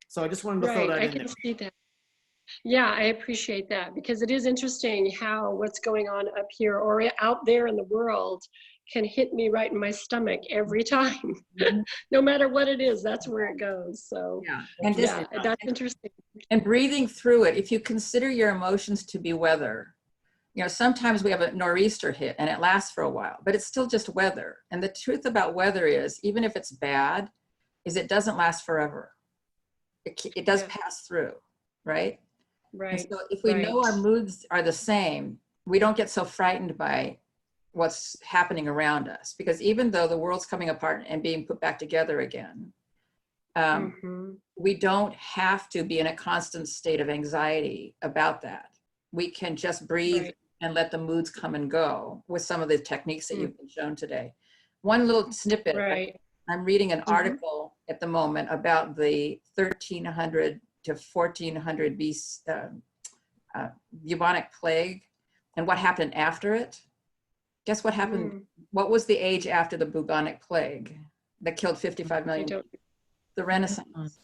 S3: So I just wanted to throw that in there.
S12: I can see that. Yeah, I appreciate that because it is interesting how what's going on up here or out there in the world can hit me right in my stomach every time. No matter what it is, that's where it goes. So
S1: Yeah, and just
S12: yeah, that's interesting.
S1: and breathing through it. If you consider your emotions to be weather, you know, sometimes we have a nor'easter hit and it lasts for a while, but it's still just weather. And the truth about weather is, even if it's bad, is it doesn't last forever. It does pass through, right?
S12: Right.
S1: And so if we know our moods are the same, we don't get so frightened by what's happening around us, because even though the world's coming apart and being put back together again, we don't have to be in a constant state of anxiety about that. We can just breathe and let the moods come and go with some of the techniques that you've been shown today. One little snippet. I'm reading an article at the moment about the 1300 to 1400 BC bubonic plague and what happened after it. Guess what happened? What was the age after the bubonic plague that killed 55 million? The Renaissance.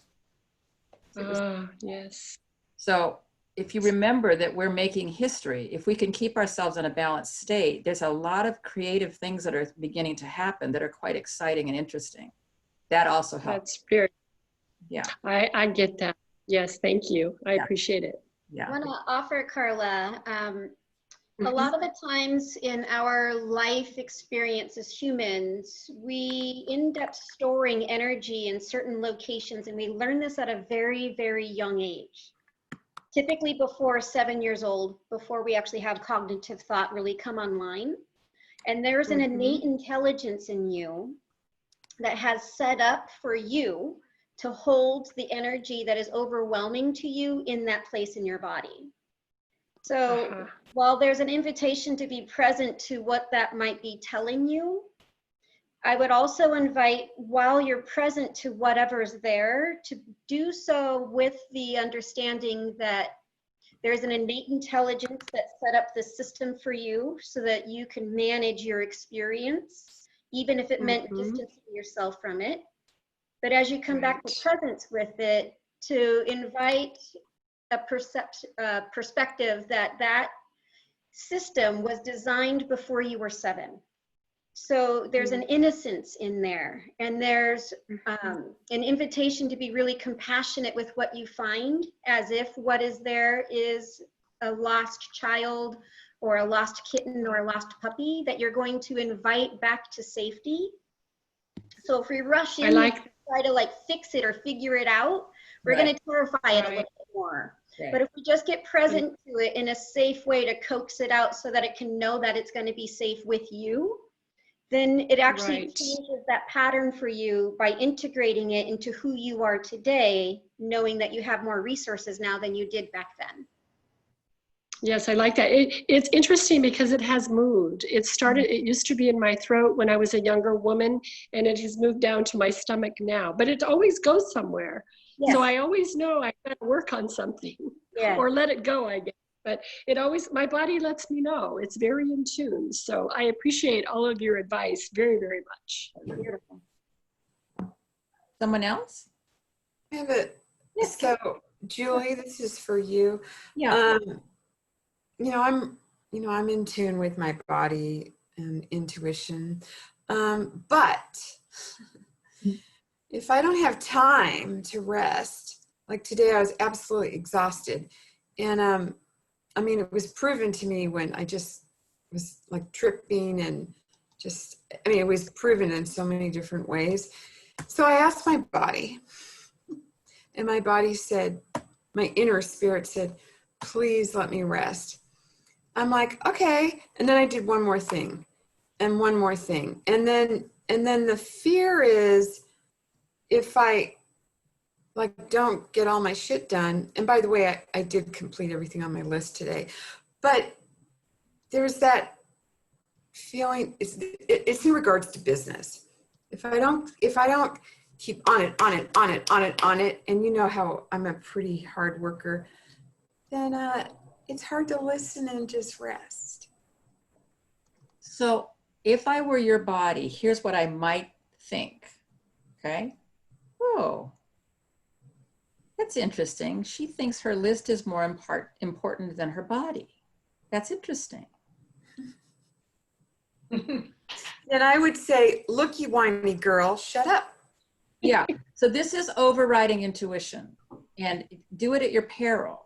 S12: Yes.
S1: So if you remember that we're making history, if we can keep ourselves in a balanced state, there's a lot of creative things that are beginning to happen that are quite exciting and interesting. That also helps.
S12: That's very,
S1: yeah.
S12: I get that. Yes, thank you. I appreciate it.
S1: Yeah.
S2: I want to offer, Carla, a lot of the times in our life experience as humans, we end up storing energy in certain locations, and we learn this at a very, very young age. Typically before 7 years old, before we actually have cognitive thought really come online. And there's an innate intelligence in you that has set up for you to hold the energy that is overwhelming to you in that place in your body. So while there's an invitation to be present to what that might be telling you, I would also invite, while you're present to whatever's there, to do so with the understanding that there's an innate intelligence that set up the system for you so that you can manage your experience, even if it meant distancing yourself from it. But as you come back to presence with it, to invite a perspective that that system was designed before you were 7. So there's an innocence in there, and there's an invitation to be really compassionate with what you find, as if what is there is a lost child or a lost kitten or a lost puppy that you're going to invite back to safety. So if we rush in and try to like fix it or figure it out, we're going to terrify it a little bit more. But if we just get present to it in a safe way to coax it out so that it can know that it's going to be safe with you, then it actually changes that pattern for you by integrating it into who you are today, knowing that you have more resources now than you did back then.
S12: Yes, I like that. It's interesting because it has moved. It used to be in my throat when I was a younger woman, and it has moved down to my stomach now, but it always goes somewhere. Yes. So I always know I gotta work on something or let it go, I guess. But it always, my body lets me know. It's very in tune. So I appreciate all of your advice very, very much.
S1: Beautiful. Someone else?
S10: I have it. Yes. So Julie, this is for you.
S1: Yeah.
S10: I'm in tune with my body and intuition. But if I don't have time to rest, like today I was absolutely exhausted. And it was proven to me when I just was like tripping and it was proven in so many different ways. So I asked my body, and my body said, my inner spirit said, please let me rest. I'm like, okay. And then I did one more thing and one more thing. And then the fear is if I don't get all my shit done. And by the way, I did complete everything on my list today, but there's that feeling, it's in regards to business. If I don't keep on it, and you know how I'm a pretty hard worker, then it's hard to listen and just rest.
S1: So if I were your body, here's what I might think, okay? Oh, That's interesting. She thinks her list is more important than her body. That's interesting.
S10: Then I would say, look, you whiny girl, shut up.
S1: Yeah. So this is overriding intuition, and do it at your peril.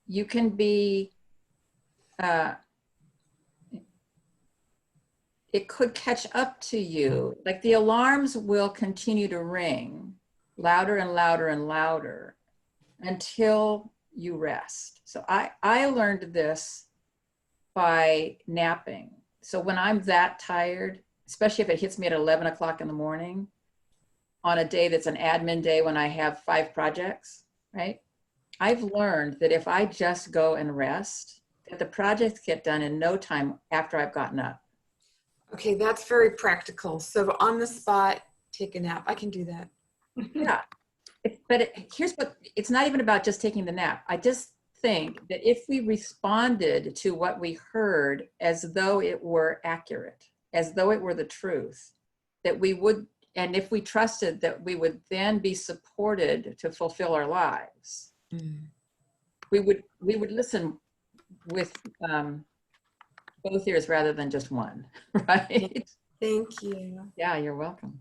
S1: You can be, it could catch up to you. Like the alarms will continue to ring louder and louder and louder until you rest. So I learned this by napping. So when I'm that tired, especially if it hits me at 11 o'clock in the morning on a day that's an admin day when I have 5 projects, right? I've learned that if I just go and rest, that the projects get done in no time after I've gotten up.
S10: Okay, that's very practical. So on the spot, take a nap. I can do that.
S1: Yeah. But here's what, it's not even about just taking the nap. I just think that if we responded to what we heard as though it were accurate, as though it were the truth, that we would, and if we trusted that we would then be supported to fulfill our lives, we would listen with both ears rather than just one, right?
S10: Thank you.
S1: Yeah, you're welcome.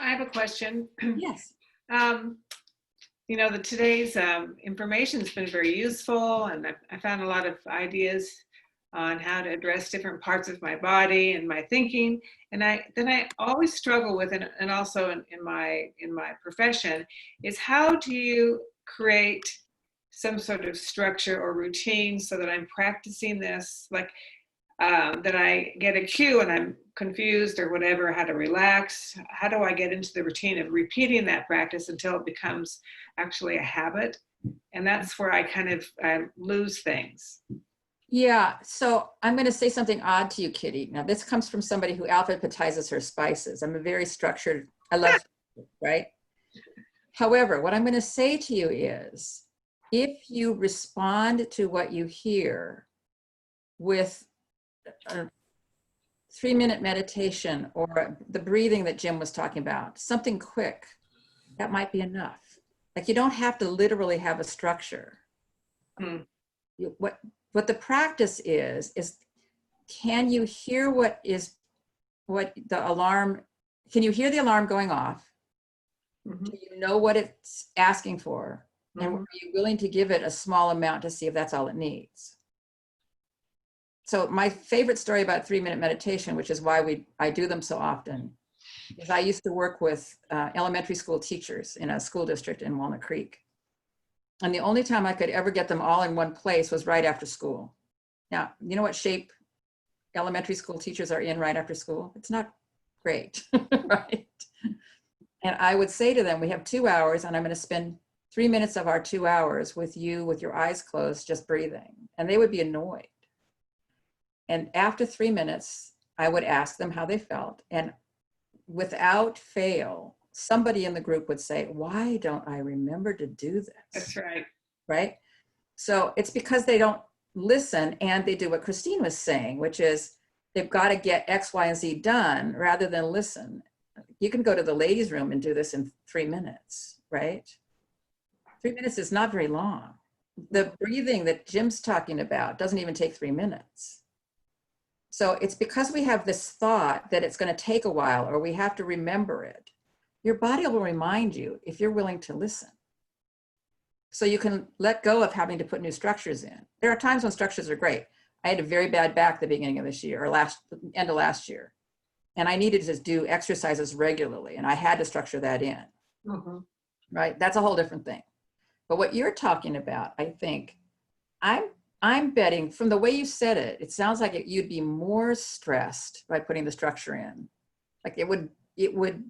S8: I have a question.
S1: Yes.
S8: You know, today's information has been very useful, and I found a lot of ideas on how to address different parts of my body and my thinking. And then I always struggle with, and also in my profession, is how do you create some sort of structure or routine so that I'm practicing this, like that I get a cue and I'm confused or whatever, how to relax. How do I get into the routine of repeating that practice until it becomes actually a habit? And that's where I lose things.
S1: Yeah, so I'm going to say something odd to you, Kitty. Now, this comes from somebody who alphabetizes her spices. I'm a very structured, I love, right? However, what I'm going to say to you is, if you respond to what you hear with a 3-minute meditation or the breathing that Jim was talking about, something quick, that might be enough. Like you don't have to literally have a structure. What the practice is can you hear what the alarm, can you hear the alarm going off? Do you know what it's asking for? And are you willing to give it a small amount to see if that's all it needs? So my favorite story about 3-minute meditation, which is why I do them so often, is I used to work with elementary school teachers in a school district in Walnut Creek. And the only time I could ever get them all in one place was right after school. Now, you know what shape elementary school teachers are in right after school? It's not great, right? And I would say to them, we have 2 hours and I'm going to spend 3 minutes of our 2 hours with you with your eyes closed, just breathing. And they would be annoyed. And after 3 minutes, I would ask them how they felt. And without fail, somebody in the group would say, why don't I remember to do this?
S8: That's right.
S1: Right? So it's because they don't listen and they do what Christine was saying, which is they've got to get X, Y, and Z done rather than listen. You can go to the ladies' room and do this in 3 minutes, right? 3 minutes is not very long. The breathing that Jim's talking about doesn't even take 3 minutes. So it's because we have this thought that it's going to take a while or we have to remember it. Your body will remind you if you're willing to listen. So you can let go of having to put new structures in. There are times when structures are great. I had a very bad back at the beginning of this year or end of last year. And I needed to do exercises regularly and I had to structure that in, right? That's a whole different thing. But what you're talking about, I think, I'm betting from the way you said it, it sounds like you'd be more stressed by putting the structure in. Like it would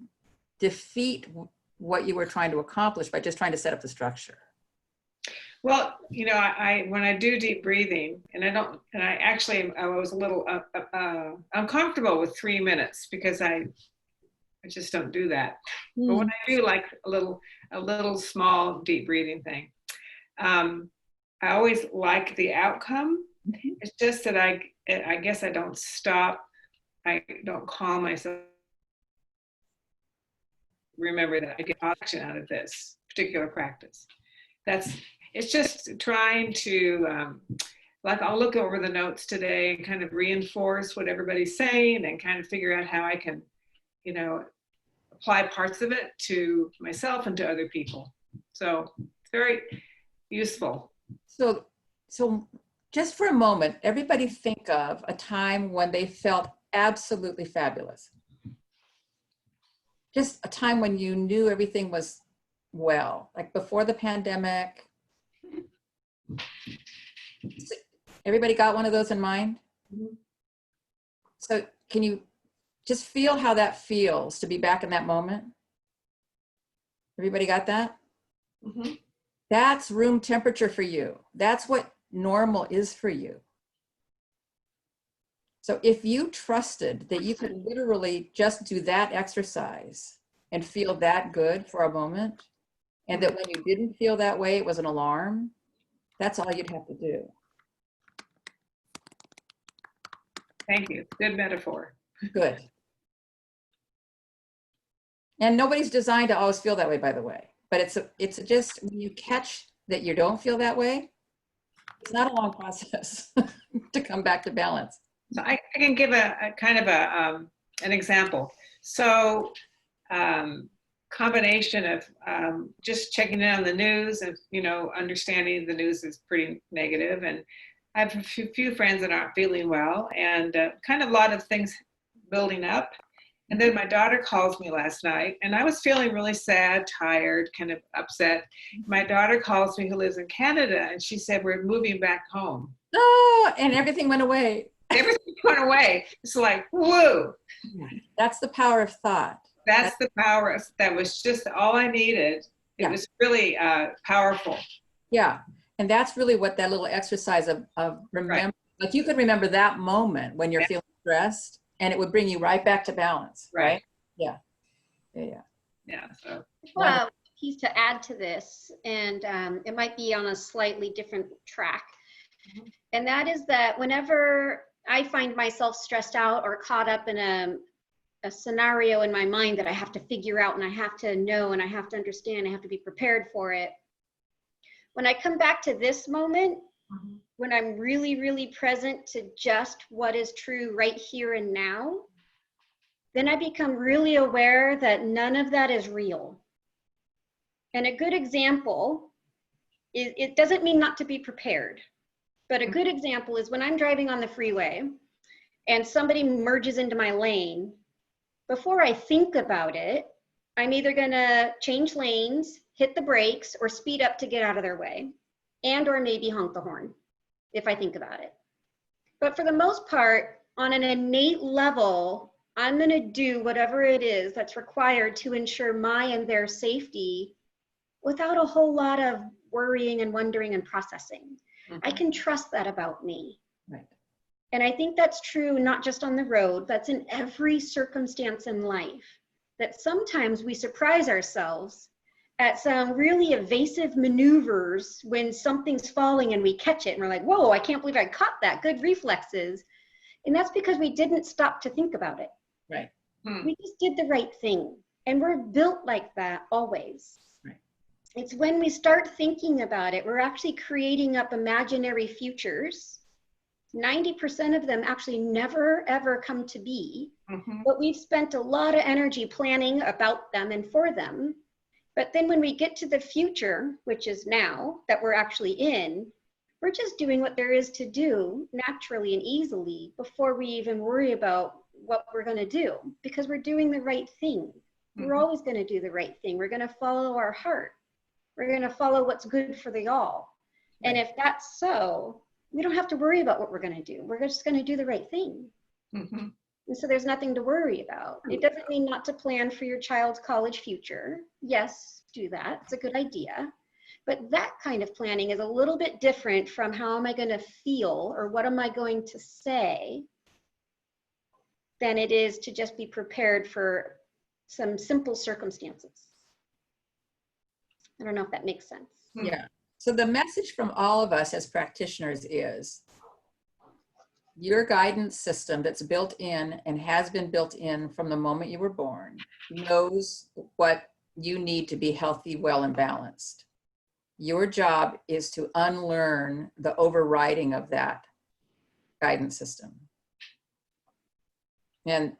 S1: defeat what you were trying to accomplish by just trying to set up the structure.
S8: Well, you know, when I do deep breathing, I was a little uncomfortable with 3 minutes because I just don't do that. But when I do like a little small deep breathing thing, I always like the outcome. It's just that I guess I don't stop. I don't calm myself remember that I get action out of this particular practice. It's just trying to, like I'll look over the notes today and kind of reinforce what everybody's saying and kind of figure out how I can, you know, apply parts of it to myself and to other people. So it's very useful.
S1: So just for a moment, everybody think of a time when they felt absolutely fabulous. Just a time when you knew everything was well, like before the pandemic. Everybody got one of those in mind?
S8: Mm-hmm.
S1: So can you just feel how that feels to be back in that moment? Everybody got that?
S8: Mm-hmm.
S1: That's room temperature for you. That's what normal is for you. So if you trusted that you could literally just do that exercise and feel that good for a moment, and that when you didn't feel that way, it was an alarm, that's all you'd have to do.
S8: Thank you. Good metaphor.
S1: Good. And nobody's designed to always feel that way, by the way. But it's just when you catch that you don't feel that way, it's not a long process to come back to balance.
S8: So I can give a kind of an example. So combination of just checking in on the news and, you know, understanding the news is pretty negative, and I have a few friends that aren't feeling well, and kind of a lot of things building up. And then my daughter calls me last night, and I was feeling really sad, tired, kind of upset. My daughter calls me, who lives in Canada, and she said, we're moving back home.
S1: Oh, and everything went away.
S8: Everything went away. It's like, whoa.
S1: That's the power of thought.
S8: That's the power. That was just all I needed. It was really powerful.
S1: Yeah. And that's really what that little exercise of remember, right. Like you could remember that moment when you're feeling stressed, and it would bring you right back to balance, right? Yeah.
S8: So.
S2: Well, piece to add to this, and it might be on a slightly different track. Mm-hmm. And that is that whenever I find myself stressed out or caught up in a scenario in my mind that I have to figure out, and I have to know, and I have to understand, I have to be prepared for it. When I come back to this moment, mm-hmm. when I'm really, really present to just what is true right here and now, then I become really aware that none of that is real. And a good example is, it doesn't mean not to be prepared, but a good example is when I'm driving on the freeway and somebody merges into my lane, before I think about it, I'm either gonna change lanes, hit the brakes, or speed up to get out of their way, and or maybe honk the horn, if I think about it. But for the most part, on an innate level, I'm gonna do whatever it is that's required to ensure my and their safety without a whole lot of worrying and wondering and processing. Mm-hmm. I can trust that about me.
S1: Right.
S2: And I think that's true not just on the road, that's in every circumstance in life. That sometimes we surprise ourselves at some really evasive maneuvers when something's falling and we catch it and we're like, whoa, I can't believe I caught that, good reflexes. And that's because we didn't stop to think about it.
S1: Right.
S2: We just did the right thing. And we're built like that always.
S1: Right.
S2: It's when we start thinking about it, we're actually creating up imaginary futures. 90% of them actually never, ever come to be. Mm-hmm. But we've spent a lot of energy planning about them and for them. But then when we get to the future, which is now that we're actually in, we're just doing what there is to do naturally and easily before we even worry about what we're going to do, because we're doing the right thing. Mm-hmm. We're always going to do the right thing. We're going to follow our heart. We're going to follow what's good for the all. Right. And if that's so, we don't have to worry about what we're going to do. We're just going to do the right thing. Mm-hmm. And so there's nothing to worry about. It doesn't mean not to plan for your child's college future. Yes, do that. It's a good idea. But that kind of planning is a little bit different from how am I going to feel or what am I going to say than it is to just be prepared for some simple circumstances. I don't know if that makes sense.
S1: Yeah. So the message from all of us as practitioners is your guidance system that's built in and has been built in from the moment you were born knows what you need to be healthy, well, and balanced. Your job is to unlearn the overriding of that guidance system. And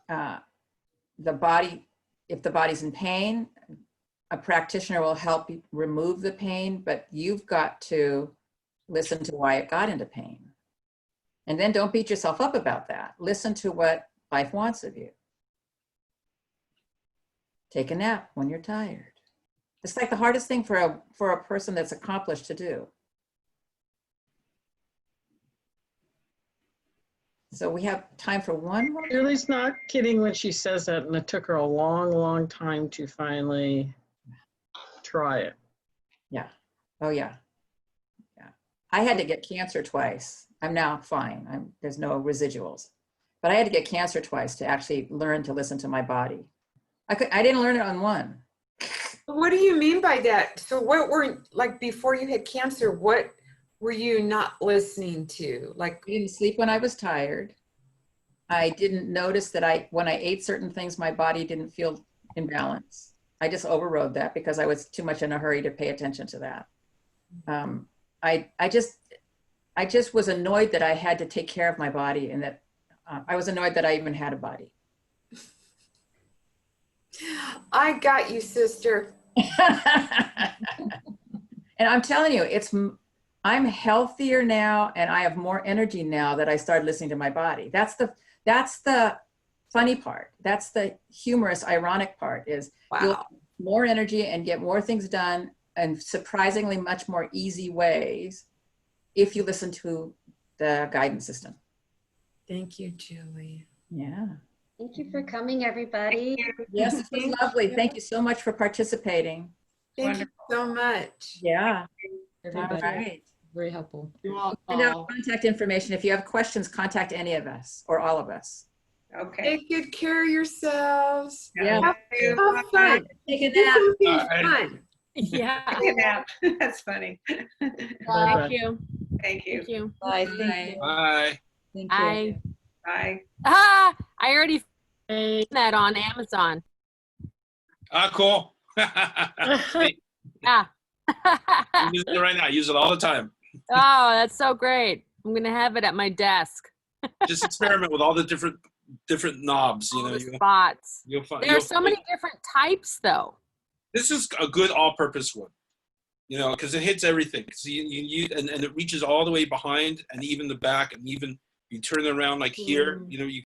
S1: the body, if the body's in pain, a practitioner will help you remove the pain, but you've got to listen to why it got into pain. And then don't beat yourself up about that. Listen to what life wants of you. Take a nap when you're tired. It's like the hardest thing for a person that's accomplished to do. So we have time for one more.
S11: Julie's not kidding when she says that, and it took her a long, long time to finally try it.
S1: Yeah. Oh yeah. Yeah. I had to get cancer twice. I'm now fine. There's no residuals. But I had to get cancer twice to actually learn to listen to my body. I didn't learn it on one.
S10: What do you mean by that? So what were, like, before you had cancer, what were you not listening to? Like,
S1: I didn't sleep when I was tired. I didn't notice that when I ate certain things, my body didn't feel in balance. I just overrode that because I was too much in a hurry to pay attention to that. I just was annoyed that I had to take care of my body, and that I was annoyed that I even had a body.
S10: I got you, sister.
S1: And I'm telling you, I'm healthier now, and I have more energy now that I started listening to my body. That's the funny part. That's the humorous, ironic part is you'll have more energy and get more things done in surprisingly much more easy ways if you listen to the guidance system.
S10: Thank you, Julie.
S1: Yeah.
S2: Thank you for coming, everybody.
S1: Yes, this was lovely. Thank you so much for participating.
S10: Thank you so much.
S1: Yeah.
S13: Everybody.
S1: All right.
S13: Very helpful.
S1: Send out contact information. If you have questions, contact any of us or all of us.
S8: Okay.
S10: Take good care of yourselves.
S1: Yeah.
S10: Have fun.
S1: Take a
S10: Do
S1: nap.
S10: something fun.
S9: Yeah.
S8: Take a nap. That's funny.
S9: Thank you.
S8: Thank you.
S9: Thank you.
S13: Bye.
S1: Bye.
S13: Thank you.
S5: Bye.
S13: Thank you.
S9: I
S8: Bye.
S9: I already found that on Amazon.
S5: Ah, cool.
S9: Yeah.
S5: I'm using it right now. I use it all the time.
S9: Oh, that's so great. I'm gonna have it at my desk.
S5: Just experiment with all the different knobs. You
S9: All
S5: know,
S9: the spots.
S5: you'll find.
S9: There are so many different types, though.
S5: This is a good all-purpose one. You know, because it hits everything. So and it reaches all the way behind and even the back, and even you turn it around like here. You know, you